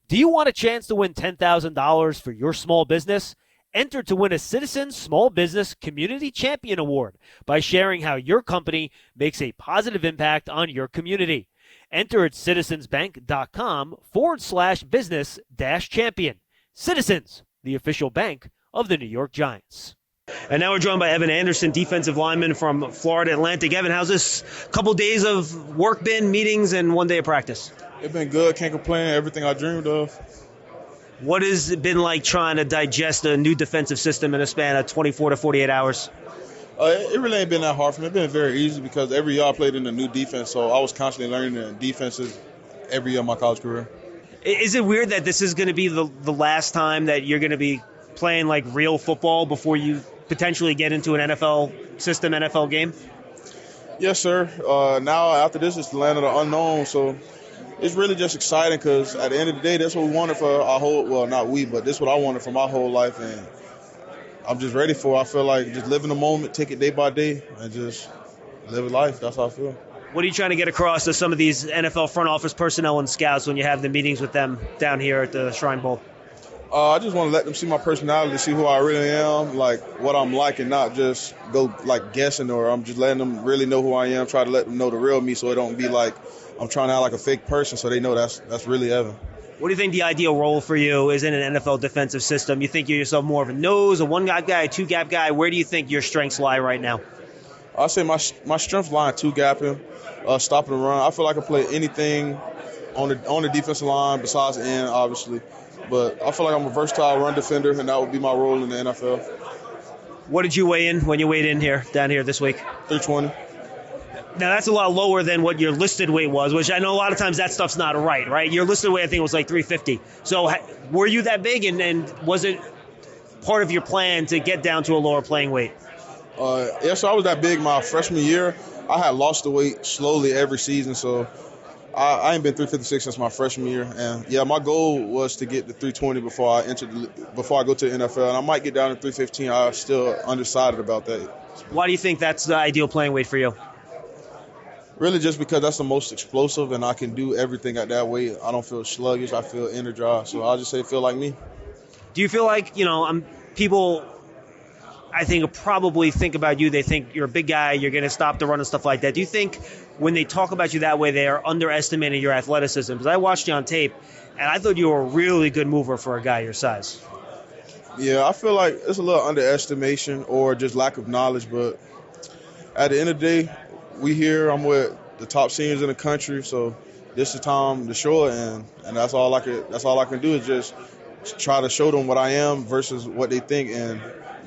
Do you want a chance to win $10,000 for your small business? Enter to win a Citizens Small Business Community Champion Award by sharing how your company makes a positive impact on your community. Enter at citizensbank.com/business-champion. Citizens, the official bank of the New York Giants. And now we're joined by Evan Anderson, defensive lineman from Florida Atlantic. Evan, how's this couple days of work been, meetings, and one day of practice? It's been good. Can't complain. Everything I dreamed of. What has it been like trying to digest a new defensive system in a span of 24 to 48 hours? It really ain't been that hard for me. It's been very easy because every year I played in a new defense, so I was constantly learning the defenses every year of my college career. Is it weird that this is going to be the last time that you're going to be playing like real football before you potentially get into an NFL system, NFL game? Yes, sir. Now after this, it's the land of the unknown, so it's really just exciting because at the end of the day, that's what we wanted for our whole, well, not we, but this is what I wanted for my whole life, and I'm just ready for it. I feel like just living the moment, take it day by day, and just live life. That's how I feel. What are you trying to get across to some of these NFL front office personnel and scouts when you have the meetings with them down here at the Shrine Bowl? I just want to let them see my personality, see who I really am, like what I'm like, and not just go like guessing, or I'm just letting them really know who I am, try to let them know the real me so it don't be like I'm trying to act like a fake person so they know that's really Evan. What do you think the ideal role for you is in an NFL defensive system? You think you're yourself more of a nose, a one-gap guy, a two-gap guy? Where do you think your strengths lie right now? I say my strengths lie in two-gapping, stopping the run. I feel like I play anything on the defensive line besides the end, obviously. But I feel like I'm a versatile run defender, and that would be my role in the NFL. What did you weigh in when you weighed in down here this week? 320. Now, that's a lot lower than what your listed weight was, which I know a lot of times that stuff's not right? Your listed weight, I think, was like 350. So were you that big, and was it part of your plan to get down to a lower playing weight? Yes, I was that big my freshman year. I had lost the weight slowly every season, so I ain't been 356 since my freshman year. And, yeah, my goal was to get to 320 before I go to the NFL, and I might get down to 315. I'm still undecided about that. Why do you think that's the ideal playing weight for you? Really just because that's the most explosive, and I can do everything at that weight. I don't feel sluggish. I feel energized. So I'll just say feel like me. Do you feel like, people, I think, probably think about you, they think you're a big guy, you're going to stop the run and stuff like that. Do you think when they talk about you that way, they are underestimating your athleticism? Because I watched you on tape, and I thought you were a really good mover for a guy your size. Yeah, I feel like it's a little underestimation or just lack of knowledge, but at the end of the day, I'm with the top seniors in the country, so this is the time to show it, and that's all I can do is just try to show them what I am versus what they think, and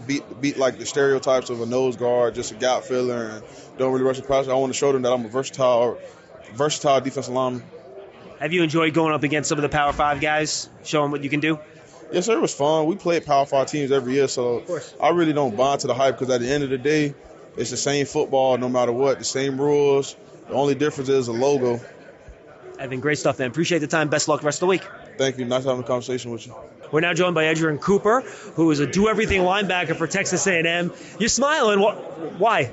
beat like the stereotypes of a nose guard, just a gap filler, and don't really rush the process. I want to show them that I'm a versatile defensive lineman. Have you enjoyed going up against some of the Power 5 guys, showing what you can do? Yes, sir. It was fun. We played Power 5 teams every year, so I really don't bond to the hype because at the end of the day, it's the same football no matter what, the same rules. The only difference is a logo. Evan, great stuff, man. Appreciate the time. Best luck the rest of the week. Thank you. Nice having a conversation with you. We're now joined by Edgerrin Cooper, who is a do-everything linebacker for Texas A&M. You're smiling. Why?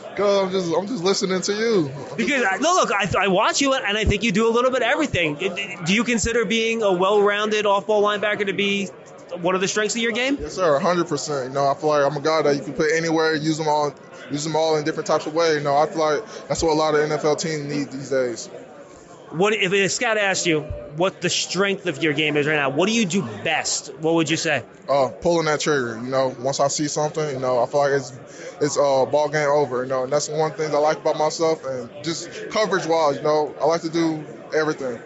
Because I'm just listening to you. Because, I watch you, and I think you do a little bit of everything. Do you consider being a well-rounded off-ball linebacker to be one of the strengths of your game? Yes, sir, 100%. I feel like I'm a guy that you can put anywhere, use them all in different types of ways. I feel like that's what a lot of NFL teams need these days. What if a scout asked you what the strength of your game is right now? What do you do best? What would you say? Pulling that trigger. Once I see something, I feel like it's ball game over. And that's one thing I like about myself. And just coverage-wise, I like to do everything.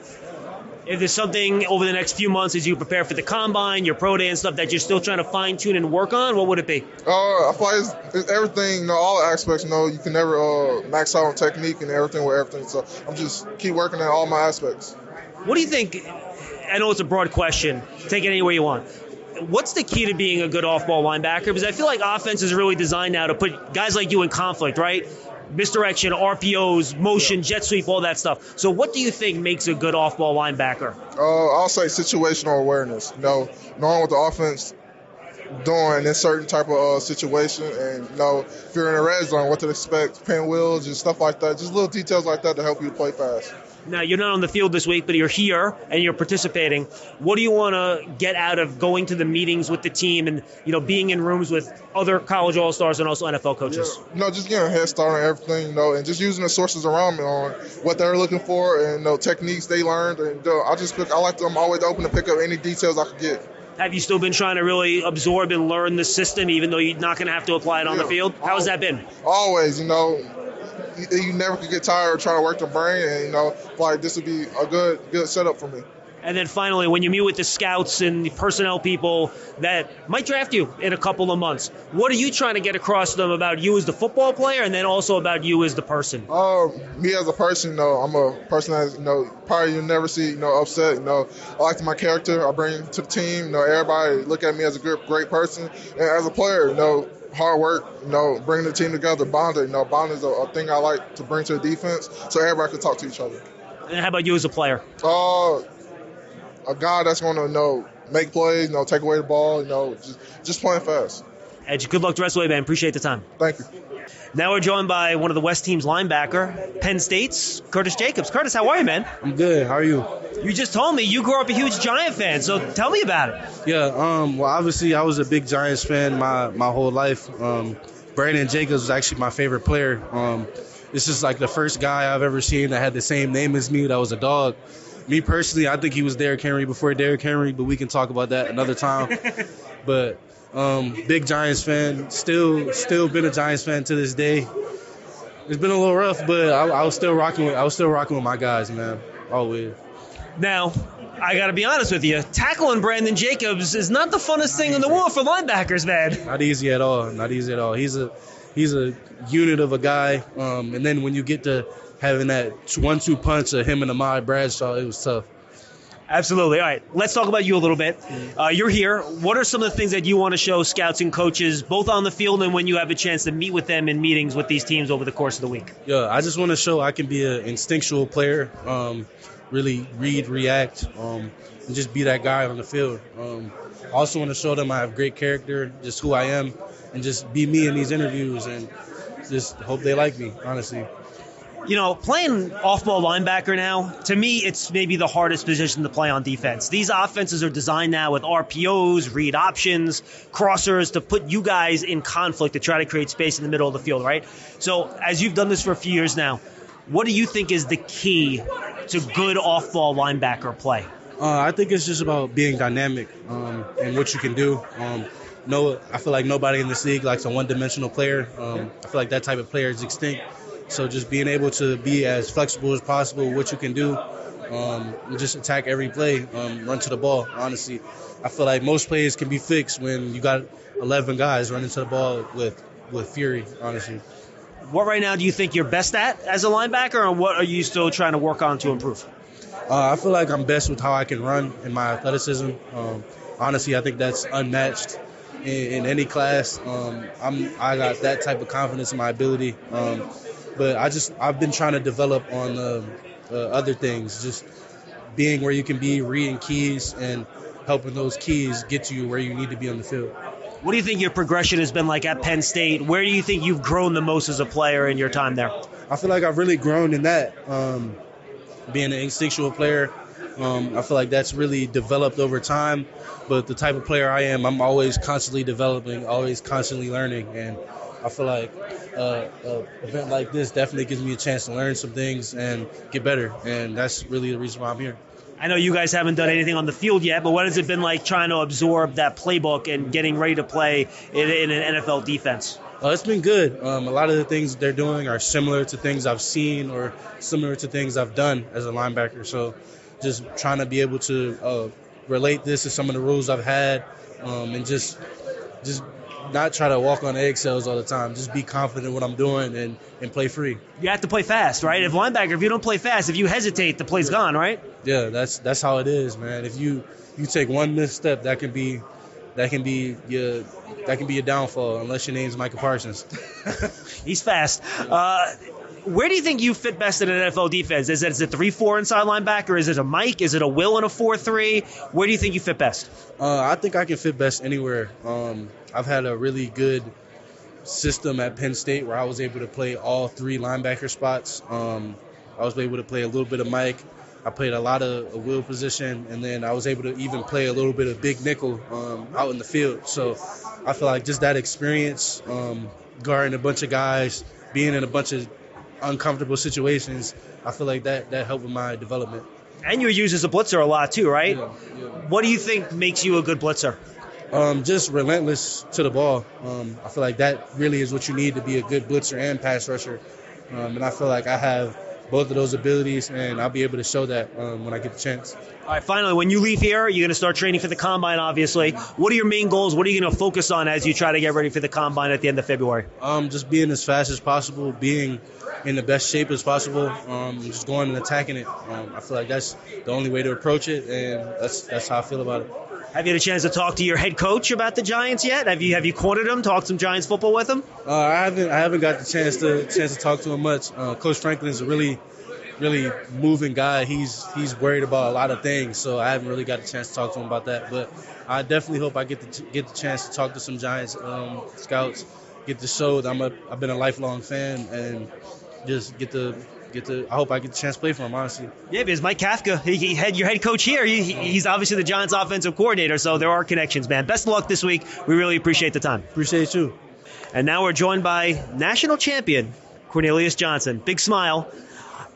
If there's something over the next few months as you prepare for the combine, your pro day and stuff that you're still trying to fine-tune and work on, what would it be? I feel like it's everything, all aspects. You can never max out on technique and everything with everything. So I'm just keep working on all my aspects. What do you think? I know it's a broad question. Take it any way you want. What's the key to being a good off-ball linebacker? Because I feel like offense is really designed now to put guys like you in conflict, right? Misdirection, RPOs, motion, jet sweep, all that stuff. So what do you think makes a good off-ball linebacker? I'll say situational awareness. Knowing what the offense doing in certain type of situation, and if you're in a red zone, what to expect, pinwheels and stuff like that. Just little details like that to help you play fast. Now, you're not on the field this week, but you're here and you're participating. What do you want to get out of going to the meetings with the team and, being in rooms with other college all-stars and also NFL coaches? Yeah. Just getting a head start on everything, and just using the sources around me on what they're looking for and techniques they learned. And I'm always open to pick up any details I could get. Have you still been trying to really absorb and learn the system, even though you're not going to have to apply it on the field? How has that been? Always, you never could get tired of trying to work the brain, and like this would be a good setup for me. And then finally, when you meet with the scouts and the personnel people that might draft you in a couple of months, what are you trying to get across to them about you as the football player, and then also about you as the person? Me as a person, I'm a person that probably you'll never see upset. I like my character I bring to the team. Everybody look at me as a great person, and as a player, hard work, bringing the team together, bonding. Bonding is a thing I like to bring to the defense, so everybody can talk to each other. And how about you as a player? A guy that's going to make plays, take away the ball, just playing fast. Edge, good luck the rest of the way, man. Appreciate the time. Thank you. Now we're joined by one of the West team's linebacker, Penn State's Curtis Jacobs. Curtis, how are you, man? I'm good. How are you? You just told me you grew up a huge Giant fan, so tell me about it. Yeah, well, obviously I was a big Giants fan my whole life. Brandon Jacobs was actually my favorite player. This is like the first guy I've ever seen that had the same name as me that was a dog. Me personally, I think he was Derrick Henry before Derrick Henry, but we can talk about that another time. But big Giants fan, still been a Giants fan to this day. It's been a little rough, but I was still rocking with my guys, man, always. Now, I got to be honest with you, tackling Brandon Jacobs is not the funnest thing in the world for linebackers, man. Not easy at all. He's a unit of a guy, and then when you get to having that 1-2 punch of him and Ahmad Bradshaw, it was tough. Absolutely. All right, let's talk about you a little bit. You're here. What are some of the things that you want to show scouts and coaches, both on the field and when you have a chance to meet with them in meetings with these teams over the course of the week? Yeah, I just want to show I can be an instinctual player, really read, react, and just be that guy on the field. I also want to show them I have great character, just who I am, and just be me in these interviews and just hope they like me, honestly. Playing off-ball linebacker now, to me, it's maybe the hardest position to play on defense. These offenses are designed now with RPOs, read options, crossers to put you guys in conflict to try to create space in the middle of the field, right? So as you've done this for a few years now, what do you think is the key to good off-ball linebacker play? I think it's just about being dynamic and what you can do. I feel like nobody in this league likes a one-dimensional player. I feel like that type of player is extinct. So just being able to be as flexible as possible, what you can do, and just attack every play, run to the ball, honestly. I feel like most plays can be fixed when you got 11 guys running to the ball with fury, honestly. What right now do you think you're best at as a linebacker, and what are you still trying to work on to improve? I feel like I'm best with how I can run and my athleticism. Honestly, I think that's unmatched in any class. I got that type of confidence in my ability. But I've been trying to develop on other things, just being where you can be, reading keys, and helping those keys get you where you need to be on the field. What do you think your progression has been like at Penn State? Where do you think you've grown the most as a player in your time there? I feel like I've really grown in that, being an instinctual player. I feel like that's really developed over time. But the type of player I am, I'm always constantly developing, always constantly learning, and I feel like an event like this definitely gives me a chance to learn some things and get better, and that's really the reason why I'm here. I know you guys haven't done anything on the field yet, but what has it been like trying to absorb that playbook and getting ready to play in an NFL defense? It's been good. A lot of the things they're doing are similar to things I've seen or similar to things I've done as a linebacker, so just trying to be able to relate this to some of the rules I've had, and just not try to walk on eggshells all the time. Just be confident in what I'm doing and play free. You have to play fast, right? If linebacker, if you don't play fast, if you hesitate, the play's gone, right? Yeah, that's how it is, man. If you take one misstep, that can be your downfall, unless your name's Micah Parsons. He's fast. Where do you think you fit best in an NFL defense? Is it a 3-4 inside linebacker? Is it a Mike? Is it a Will in a 4-3? Where do you think you fit best? I think I can fit best anywhere. I've had a really good system at Penn State where I was able to play all three linebacker spots. I was able to play a little bit of Mike. I played a lot of Will position, and then I was able to even play a little bit of big nickel out in the field. So I feel like just that experience, guarding a bunch of guys, being in a bunch of uncomfortable situations, I feel like that helped with my development. And you're used as a blitzer a lot too, right? Yeah. What do you think makes you a good blitzer? Just relentless to the ball. I feel like that really is what you need to be a good blitzer and pass rusher. And I feel like I have both of those abilities, and I'll be able to show that when I get the chance. All right, finally, when you leave here, you're going to start training for the Combine, obviously. What are your main goals? What are you going to focus on as you try to get ready for the Combine at the end of February? Just being as fast as possible, being in the best shape as possible, just going and attacking it. I feel like that's the only way to approach it, and that's how I feel about it. Have you had a chance to talk to your head coach about the Giants yet? Have you courted him, talked some Giants football with him? I haven't got the chance to talk to him much. Coach Franklin is a really moving guy. He's worried about a lot of things, so I haven't really got a chance to talk to him about that. But I definitely hope I get the chance to talk to some Giants scouts, get to show that I've been a lifelong fan, and just get to. I hope I get the chance to play for him, honestly. Yeah, because Mike Kafka, he had your head coach here. He's obviously the Giants offensive coordinator, so there are connections, man. Best of luck this week. We really appreciate the time. Appreciate you. And now we're joined by national champion Cornelius Johnson. Big smile.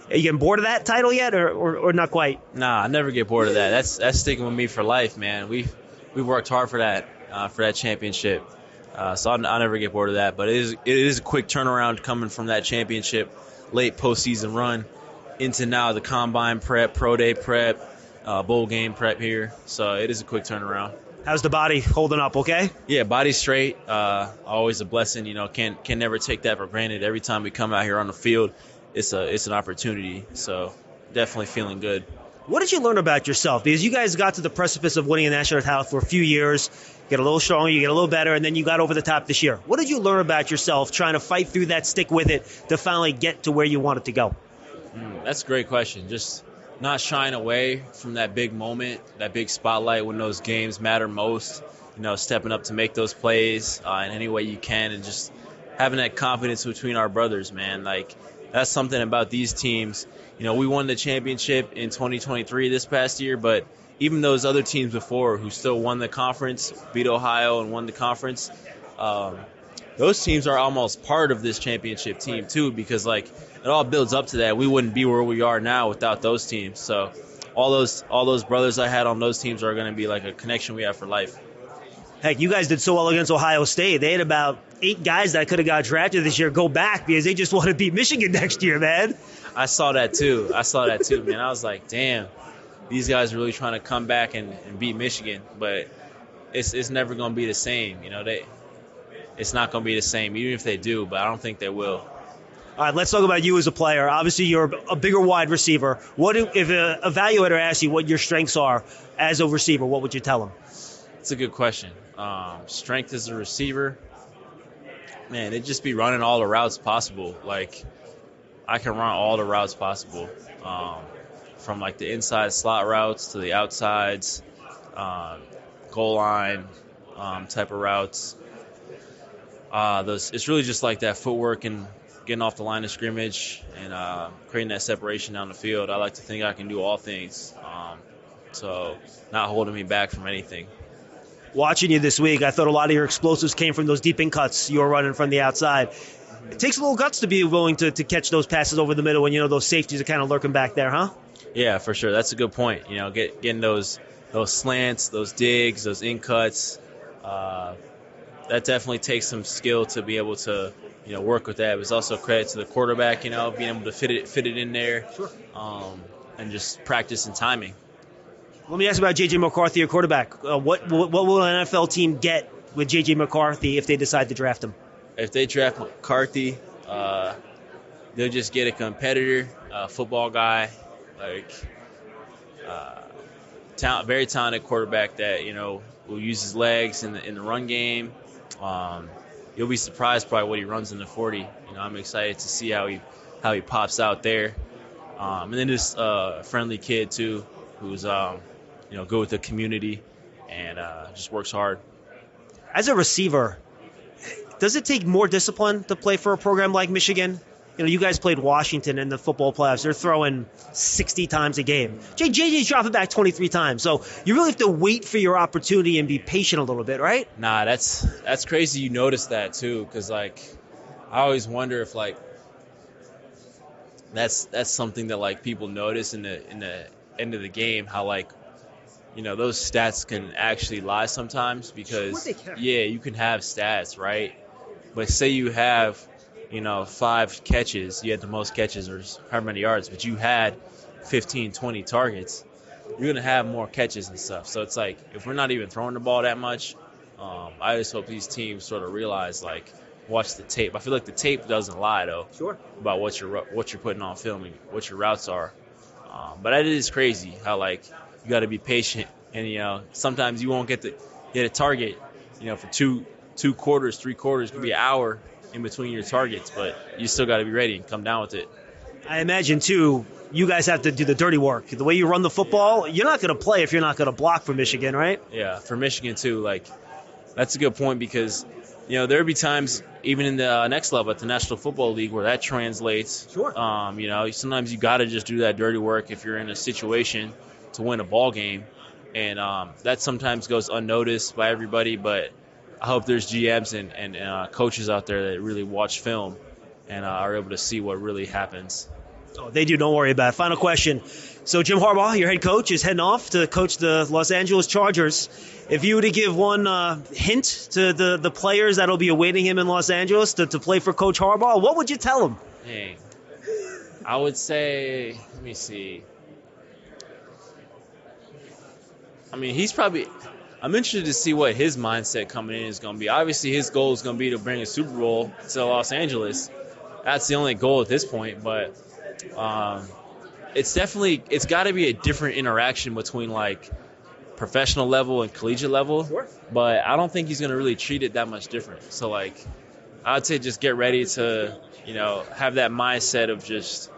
Are you getting bored of that title yet, or not quite? Nah, I never get bored of that. That's sticking with me for life, man. We worked hard for that championship, so I'll never get bored of that. But it is a quick turnaround coming from that championship, late postseason run, into now the combine prep, pro day prep, bowl game prep here. So it is a quick turnaround. How's the body holding up? Okay. Yeah, body's straight. Always a blessing. Can never take that for granted. Every time we come out here on the field, it's an opportunity. So definitely feeling good. What did you learn about yourself? Because you guys got to the precipice of winning a national title for a few years, get a little stronger, you get a little better, and then you got over the top this year. What did you learn about yourself trying to fight through that, stick with it, to finally get to where you wanted to go? That's a great question. Just not shying away from that big moment, that big spotlight when those games matter most, stepping up to make those plays in any way you can, and just having that confidence between our brothers, man. Like, that's something about these teams. We won the championship in 2023 this past year, but even those other teams before who still won the conference, beat Ohio and won the conference, those teams are almost part of this championship team too, because it all builds up to that. We wouldn't be where we are now without those teams. So all those brothers I had on those teams are going to be like a connection we have for life. Heck, you guys did so well against Ohio State. They had about 8 guys that could have got drafted this year go back because they just want to beat Michigan next year, man. I saw that too, man. I was like, damn, these guys are really trying to come back and beat Michigan, but it's never going to be the same. It's not going to be the same, even if they do, but I don't think they will. All right, let's talk about you as a player. Obviously, you're a bigger wide receiver. If an evaluator asks you what your strengths are as a receiver, what would you tell them? It's a good question. Strength as a receiver, man, it'd just be running all the routes possible. I can run all the routes possible, from the inside slot routes to the outsides, goal line type of routes. It's really just like that footwork and getting off the line of scrimmage and creating that separation down the field. I like to think I can do all things, so not holding me back from anything. Watching you this week, I thought a lot of your explosives came from those deep in cuts you were running from the outside. It takes a little guts to be willing to catch those passes over the middle when those safeties are kind of lurking back there, huh? Yeah, for sure. That's a good point. Getting those slants, those digs, those in cuts. That definitely takes some skill to be able to work with that. It's also credit to the quarterback, being able to fit it in there, and just practice and timing. Let me ask you about J.J. McCarthy, your quarterback. What will an NFL team get with J.J. McCarthy if they decide to draft him? If they draft McCarthy, they'll just get a competitor, football guy, very talented quarterback that will use his legs in the run game. You'll be surprised probably what he runs in the 40. I'm excited to see how he pops out there. And then this friendly kid too, who's good with the community and just works hard. As a receiver, does it take more discipline to play for a program like Michigan? You guys played Washington in the football playoffs. They're throwing 60 times a game. JJ's dropping back 23 times. So you really have to wait for your opportunity and be patient a little bit, right? Nah, that's crazy you notice that too, because I always wonder if that's something that people notice in the end of the game how, like, those stats can actually lie sometimes because, you can have stats, right? But say you have, 5 catches, you had the most catches or however many yards, but you had 15, 20 targets, you're going to have more catches and stuff. So it's like, if we're not even throwing the ball that much, I just hope these teams sort of realize, like, watch the tape. I feel like the tape doesn't lie, though. Sure. About what you're putting on film and what your routes are. But that is crazy how, like, you got to be patient. And, sometimes you won't get a target, for two quarters, 3 quarters, could be an hour in between your targets. But you still got to be ready and come down with it. I imagine, too, you guys have to do the dirty work. The way you run the football, you're not going to play if you're not going to block for Michigan, right? Yeah, for Michigan, too. Like, that's a good point because, there'll be times even in the next level at the National Football League where that translates. Sure. Sometimes you got to just do that dirty work if you're in a situation to win a ball game. And that sometimes goes unnoticed by everybody, but I hope there's GMs and coaches out there that really watch film and are able to see what really happens. Oh, they do. Don't worry about it. Final question. So Jim Harbaugh, your head coach, is heading off to coach the Los Angeles Chargers. If you were to give one hint to the players that'll be awaiting him in Los Angeles to play for Coach Harbaugh, what would you tell them? Dang. I would say, let me see. I mean, I'm interested to see what his mindset coming in is going to be. Obviously, his goal is going to be to bring a Super Bowl to Los Angeles. That's the only goal at this point, but it's got to be a different interaction between, like, professional level and collegiate level. Sure. But I don't think he's going to really treat it that much different. So, like, I'd say just get ready to, have that mindset of just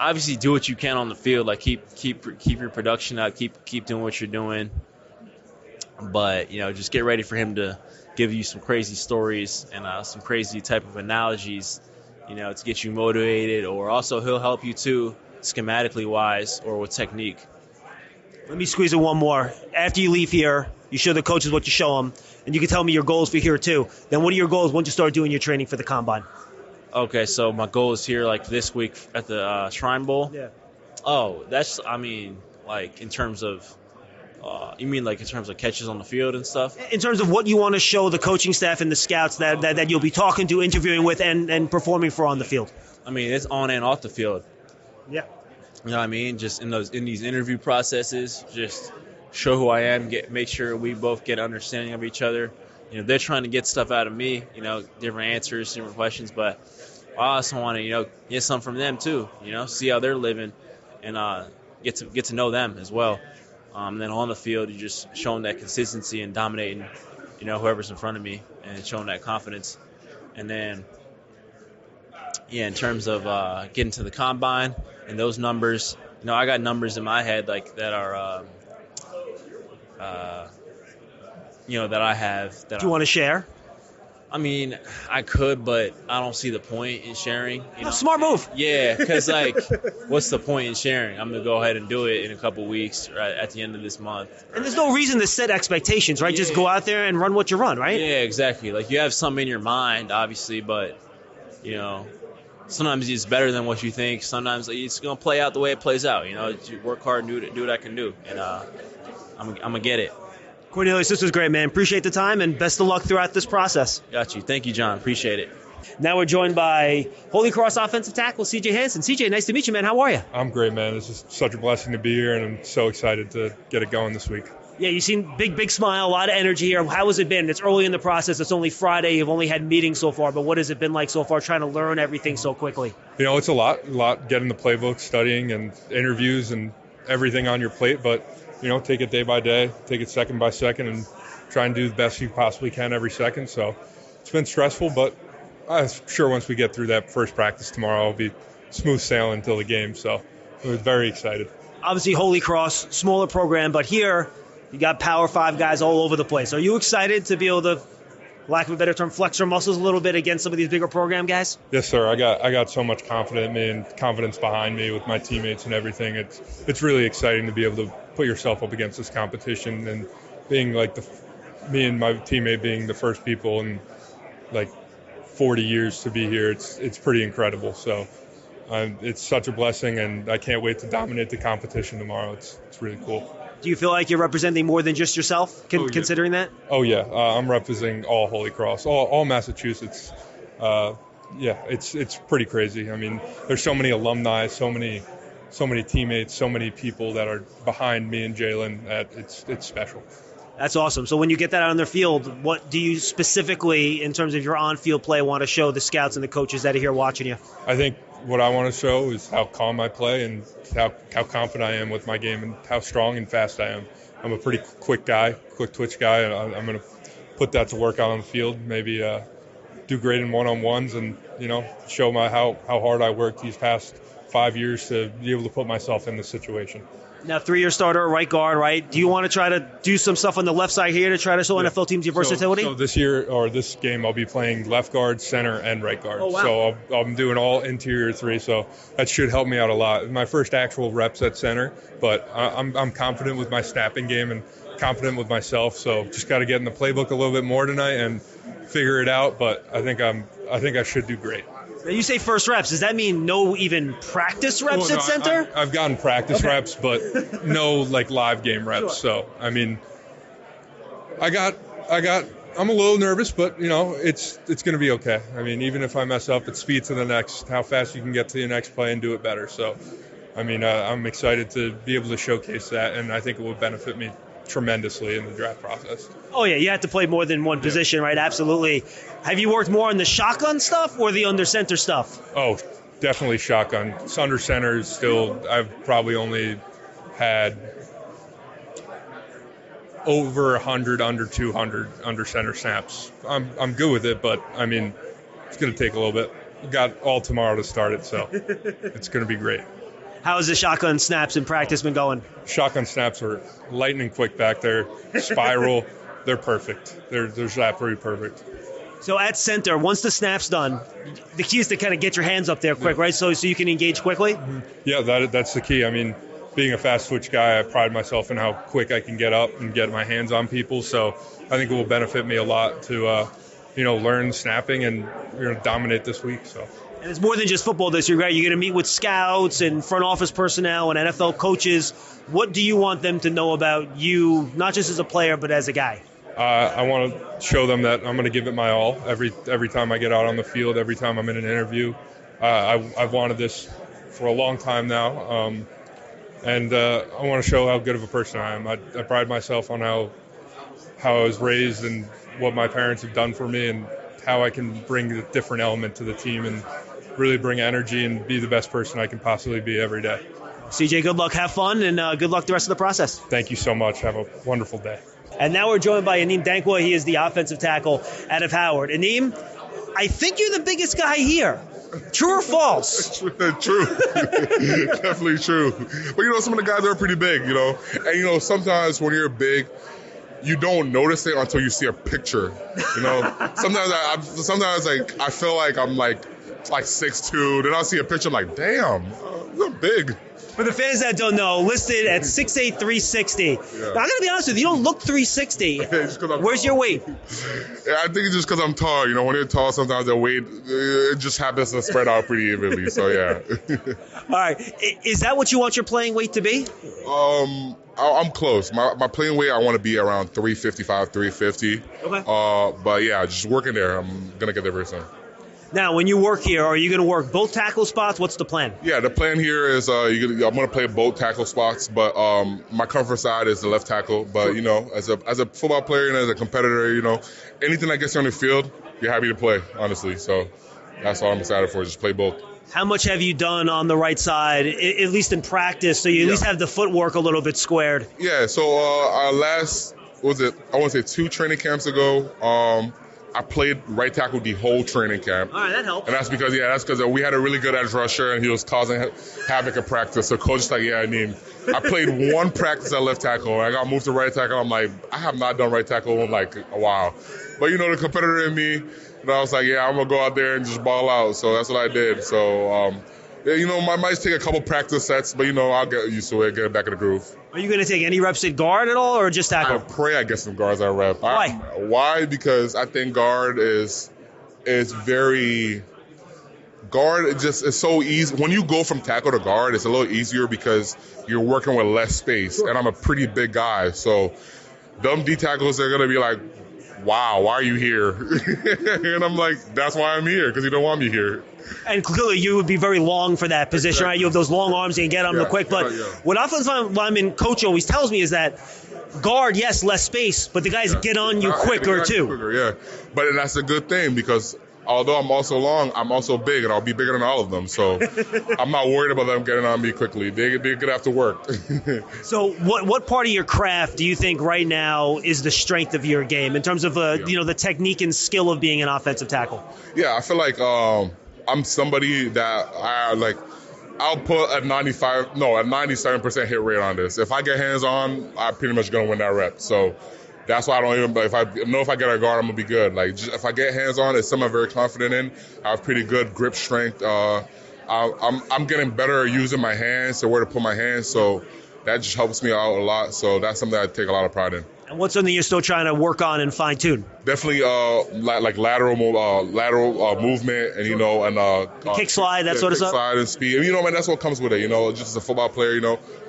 obviously do what you can on the field. Like, keep your production up, keep doing what you're doing. But, just get ready for him to give you some crazy stories and some crazy type of analogies, to get you motivated. Or also he'll help you too, schematically wise or with technique. Let me squeeze in one more. After you leave here, you show the coaches what you show them, and you can tell me your goals for here too. Then what are your goals once you start doing your training for the Combine? Okay, so my goal is here, like, this week at the Shrine Bowl. Yeah. Oh, that's, like, in terms of, you mean like in terms of catches on the field and stuff? In terms of what you want to show the coaching staff and the scouts that you'll be talking to, interviewing with, and performing for on the field. I mean, it's on and off the field. Yeah. You know what I mean? Just in these interview processes, just show who I am, make sure we both get understanding of each other. They're trying to get stuff out of me, different answers, different questions, but I also want to, get some from them too, see how they're living and get to know them as well. And then on the field, you just showing that consistency and dominating, whoever's in front of me and showing that confidence. And then, in terms of getting to the Combine and those numbers, I got numbers in my head like that are, that I have. That Do you want to share? I mean, I could, but I don't see the point in sharing. Smart move. Yeah, because, like, what's the point in sharing? I'm going to go ahead and do it in a couple weeks right at the end of this month. And there's no reason to set expectations, right? Yeah. Just go out there and run what you run, right? Yeah, exactly. Like, you have something in your mind, obviously, but, sometimes it's better than what you think. Sometimes it's going to play out the way it plays out. You work hard and do what I can do. And I'm going to get it. Cornelius, this was great, man. Appreciate the time, and best of luck throughout this process. Got you. Thank you, John. Appreciate it. Now we're joined by Holy Cross offensive tackle CJ Hanson. CJ, nice to meet you, man. How are you? I'm great, man. This is such a blessing to be here, and I'm so excited to get it going this week. Yeah, you seem big smile, a lot of energy here. How has it been? It's early in the process. It's only Friday. You've only had meetings so far, but what has it been like so far trying to learn everything so quickly? It's a lot getting the playbook, studying, and interviews and everything on your plate, but, take it day by day, take it second by second, and try and do the best you possibly can every second. So it's been stressful, but I'm sure once we get through that first practice tomorrow, I'll be smooth sailing until the game. So we're very excited. Obviously, Holy Cross, smaller program, but here you got Power 5 guys all over the place. Are you excited to be able to, lack of a better term, flex our muscles a little bit against some of these bigger program guys? Yes, sir. I got so much confidence behind me with my teammates and everything. It's really exciting to be able to put yourself up against this competition and being like me and my teammate being the first people in like 40 years to be here. It's pretty incredible. So It's such a blessing, and I can't wait to dominate the competition tomorrow. It's really cool. Do you feel like you're representing more than just yourself, considering that? Oh, yeah. I'm representing all Holy Cross, all Massachusetts. It's pretty crazy. I mean, there's so many alumni, so many teammates, so many people that are behind me and Jalen that it's special. That's awesome. So when you get that out on the field, what do you specifically, in terms of your on-field play, want to show the scouts and the coaches that are here watching you? I think what I want to show is how calm I play and how confident I am with my game and how strong and fast I am. I'm a pretty quick twitch guy, and I'm going to put that to work out on the field, maybe do great in one-on-ones and, show how hard I worked these past 5 years to be able to put myself in this situation. Now, 3-year starter, right guard, right? Do you want to try to do some stuff on the left side here to try to show NFL teams your versatility? So this year, or this game, I'll be playing left guard, center, and right guard. Oh, wow. So I'm doing all interior 3, so that should help me out a lot. My first actual reps at center, but I'm confident with my snapping game and confident with myself, so just got to get in the playbook a little bit more tonight and figure it out, but I think I should do great. Now you say first reps. Does that mean no even practice reps at center? I've gotten practice reps, but no live game reps. Sure. So I mean, I'm a little nervous, but it's going to be okay. I mean, even if I mess up, it's speed to the next, how fast you can get to the next play and do it better. So, I mean, I'm excited to be able to showcase that, and I think it will benefit me tremendously in the draft process. Oh, yeah, you have to play more than one position, right? Absolutely. Have you worked more on the shotgun stuff or the under center stuff? Oh, definitely shotgun. Under center is still, I've probably only had over 100, under 200 under center snaps. I'm good with it, but I mean, it's going to take a little bit. We got all tomorrow to start it, so it's going to be great. How's the shotgun snaps in practice been going? Shotgun snaps are lightning quick back there. Spiral, they're perfect. They're absolutely perfect. So at center, once the snap's done, the key is to kind of get your hands up there quick, right? So you can engage quickly? Yeah, that's the key. I mean, being a fast twitch guy, I pride myself in how quick I can get up and get my hands on people. So I think it will benefit me a lot to, learn snapping and dominate this week. So. And it's more than just football this year, right? You're going to meet with scouts and front office personnel and NFL coaches. What do you want them to know about you, not just as a player, but as a guy? I want to show them that I'm going to give it my all every time I get out on the field, every time I'm in an interview. I've wanted this for a long time now, and I want to show how good of a person I am. I pride myself on how I was raised and what my parents have done for me and how I can bring a different element to the team and really bring energy and be the best person I can possibly be every day. CJ, good luck. Have fun, and good luck the rest of the process. Thank you so much. Have a wonderful day. And now we're joined by Anim Dankwah. He is the offensive tackle out of Howard. Anim, I think you're the biggest guy here. True or false? True. Definitely true. But, some of the guys are pretty big, And, sometimes when you're big, you don't notice it until you see a picture, Sometimes I feel like I'm like 6'2", then I'll see a picture, I'm like, damn, you're big. For the fans that don't know, listed at 6'8", 360. Yeah. Now, I got to be honest with you, you don't look 360. Where's your weight? Yeah, I think it's just because I'm tall. When you're tall, sometimes the weight, it just happens to spread out pretty evenly. So, yeah. All right. Is that what you want your playing weight to be? I'm close. My playing weight, I want to be around 355, 350. Okay. But, yeah, just working there. I'm going to get there very soon. Now, when you work here, are you going to work both tackle spots? What's the plan? Yeah, the plan here is I'm going to play both tackle spots, but my comfort side is the left tackle. But, as a football player and as a competitor, anything that gets you on the field, you're happy to play, honestly. So that's all I'm excited for, just play both. How much have you done on the right side, at least in practice, so you at least have the footwork a little bit squared? Yeah, so our last, I want to say 2 training camps ago, I played right tackle the whole training camp. All right, that helps. And that's because we had a really good edge rusher, and he was causing havoc in practice. So coach is like, I played one practice at left tackle. I got moved to right tackle. I'm like, I have not done right tackle in like a while. But, the competitor in me, I was like, I'm going to go out there and just ball out. So that's what I did. So, I might take a couple practice sets, but, I'll get used to it, get back in the groove. Are you going to take any reps at guard at all, or just tackle? I pray I get some guards at rep. Why? Why? Because I think guard is very guard, it's so easy. When you go from tackle to guard, it's a little easier because you're working with less space, and I'm a pretty big guy. So them D tackles are going to be like, wow, why are you here? And I'm like, that's why I'm here, because you don't want me here. And clearly you would be very long for that position, right? You have those long arms, you can get on them quick. But what offensive lineman coach always tells me is that guard, yes, less space, but the guys get on you quicker too. But that's a good thing, because although I'm also long, I'm also big, and I'll be bigger than all of them. So I'm not worried about them getting on me quickly. They're going to have to work. So what part of your craft do you think right now is the strength of your game in terms of the technique and skill of being an offensive tackle? Yeah, I feel like I'm somebody that I'll put a 97% hit rate on this. If I get hands on, I'm pretty much going to win that rep. So that's why I don't even. If I get a guard, I'm gonna be good. If I get hands on, it's something I'm very confident in. I have pretty good grip strength. I'm getting better at using my hands, so where to put my hands. So that just helps me out a lot. So that's something I take a lot of pride in. And what's something you're still trying to work on and fine tune? Definitely, lateral movement, and kick slide, that sort of stuff. Slide and speed, man, that's what comes with it. Just as a football player,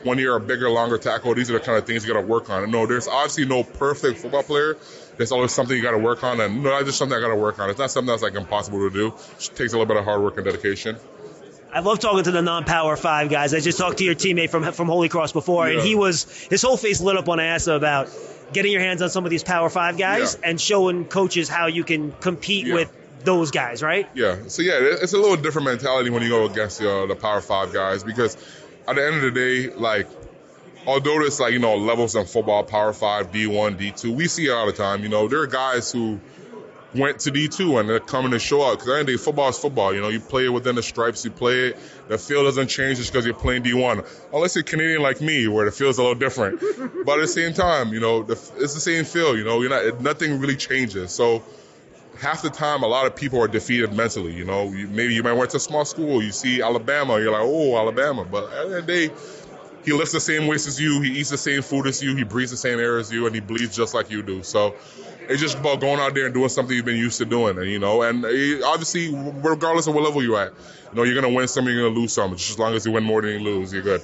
when you're a bigger, longer tackle, these are the kind of things you got to work on. And there's obviously no perfect football player. There's always something you got to work on, and that's just something I got to work on. It's not something that's impossible to do. It just takes a little bit of hard work and dedication. I love talking to the non-Power 5 guys. I just talked to your teammate from Holy Cross before, and his whole face lit up when I asked him about getting your hands on some of these Power 5 guys and showing coaches how you can compete with those guys, right? Yeah. So, it's a little different mentality when you go against the Power 5 guys, because at the end of the day, although there's levels in football, Power 5, D1, D2, we see it all the time. There are guys who went to D2 and they're coming to show up, because at the end of the day, football is football. You play it within the stripes, you play it. The field doesn't change just because you're playing D1, unless you're Canadian like me, where the field's a little different. But at the same time, it's the same field. Nothing really changes. So half the time, a lot of people are defeated mentally. Maybe you might went to a small school, you see Alabama, you're like, oh, Alabama. But at the end of the day, he lifts the same weights as you, he eats the same food as you, he breathes the same air as you, and he bleeds just like you do. So it's just about going out there and doing something you've been used to doing. And obviously, regardless of what level you're at, you're going to win some, you're going to lose some. Just as long as you win more than you lose, you're good.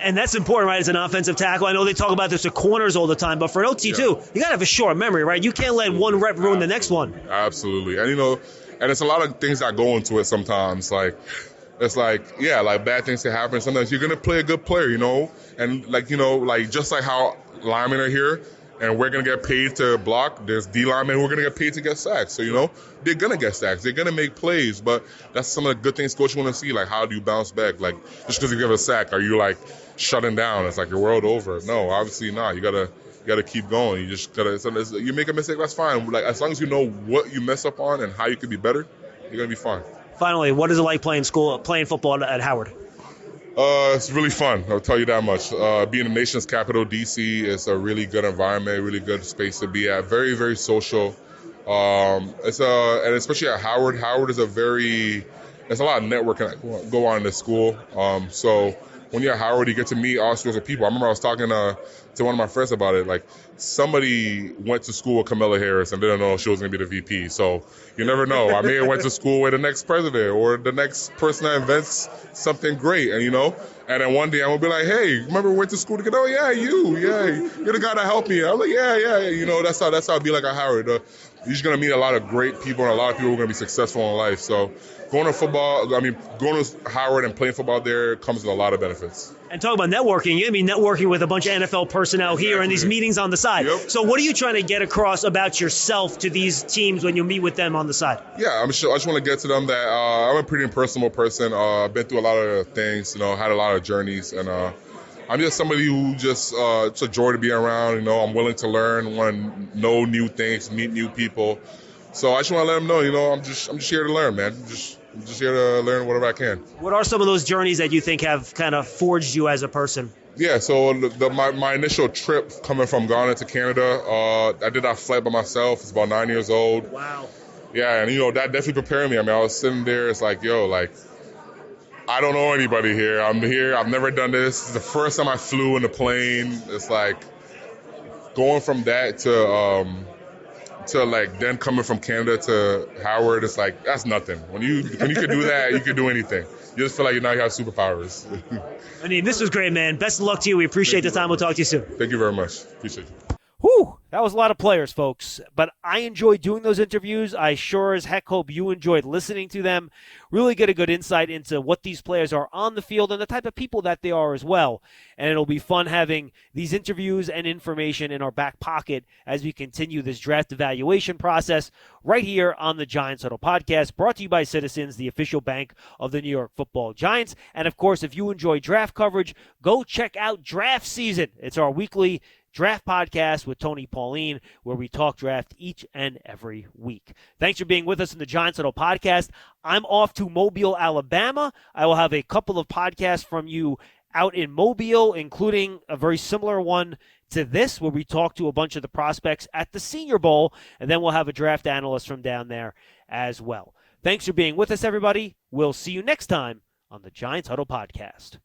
And that's important, right, as an offensive tackle. I know they talk about this with corners all the time, but for an OT, too, you got to have a short memory, right? You can't let one rep ruin the next one. Absolutely. And, and it's a lot of things that go into it sometimes. It's bad things can happen. Sometimes you're going to play a good player, and just like how linemen are here and we're going to get paid to block, there's D linemen who are going to get paid to get sacks. So, they're going to get sacks. They're going to make plays, but that's some of the good things coach want to see. How do you bounce back? Just because you give a sack, are you shutting down? It's your world over. No, obviously not. You got to keep going. You just got to, you make a mistake, that's fine. As long as you know what you mess up on and how you can be better, you're going to be fine. Finally, what is it like playing football at Howard? It's really fun. I'll tell you that much. Being the nation's capital, D.C., is a really good environment, really good space to be at. Very, very social. And especially at Howard. Howard is there's a lot of networking that go on in the school. So when you're at Howard, you get to meet all sorts of people. I remember I was talking to one of my friends about it. Somebody went to school with Kamala Harris and didn't know she was going to be the VP. So you never know. I may have went to school with the next president or the next person that invents something great. And, and then one day I'm going to be like, hey, remember we went to school together? Oh, yeah, you. Yeah, you're the guy that helped me. I'm like, yeah. That's how it'd be like at Howard. You're just going to meet a lot of great people and a lot of people who are going to be successful in life. So going to Howard and playing football there comes with a lot of benefits. And talk about networking. You're going to be networking with a bunch of NFL personnel here and these meetings on the side. Yep. So what are you trying to get across about yourself to these teams when you meet with them on the side? Yeah, I just want to get to them that I'm a pretty personable person. I've been through a lot of things, had a lot of journeys, and I'm just somebody who it's a joy to be around. I'm willing to learn, want to know new things, meet new people. So I just want to let them know, I'm just here to learn, man. I'm just here to learn whatever I can. What are some of those journeys that you think have kind of forged you as a person? Yeah, so my initial trip coming from Ghana to Canada, I did that flight by myself. I was about 9 years old. Wow. Yeah, and that definitely prepared me. I was sitting there, it's I don't know anybody here. I'm here, I've never done this. It's the first time I flew in a plane. It's going from that to to like then coming from Canada to Howard, it's like that's nothing. When you can do that, you can do anything. You just feel like you now have superpowers. Anim, this was great, man. Best of luck to you. We appreciate the time. We'll talk to you soon. Thank you very much. Appreciate you. Whew, that was a lot of players, folks. But I enjoyed doing those interviews. I sure as heck hope you enjoyed listening to them. Really get a good insight into what these players are on the field and the type of people that they are as well. And it'll be fun having these interviews and information in our back pocket as we continue this draft evaluation process right here on the Giants Huddle podcast, brought to you by Citizens, the official bank of the New York Football Giants. And, of course, if you enjoy draft coverage, go check out Draft Season. It's our weekly draft podcast with Tony Pauline, where we talk draft each and every week. Thanks for being with us in the Giants Huddle podcast. I'm off to Mobile, Alabama. I will have a couple of podcasts from you out in Mobile, including a very similar one to this, where we talk to a bunch of the prospects at the Senior Bowl, and then we'll have a draft analyst from down there as well. Thanks for being with us, everybody. We'll see you next time on the Giants Huddle podcast.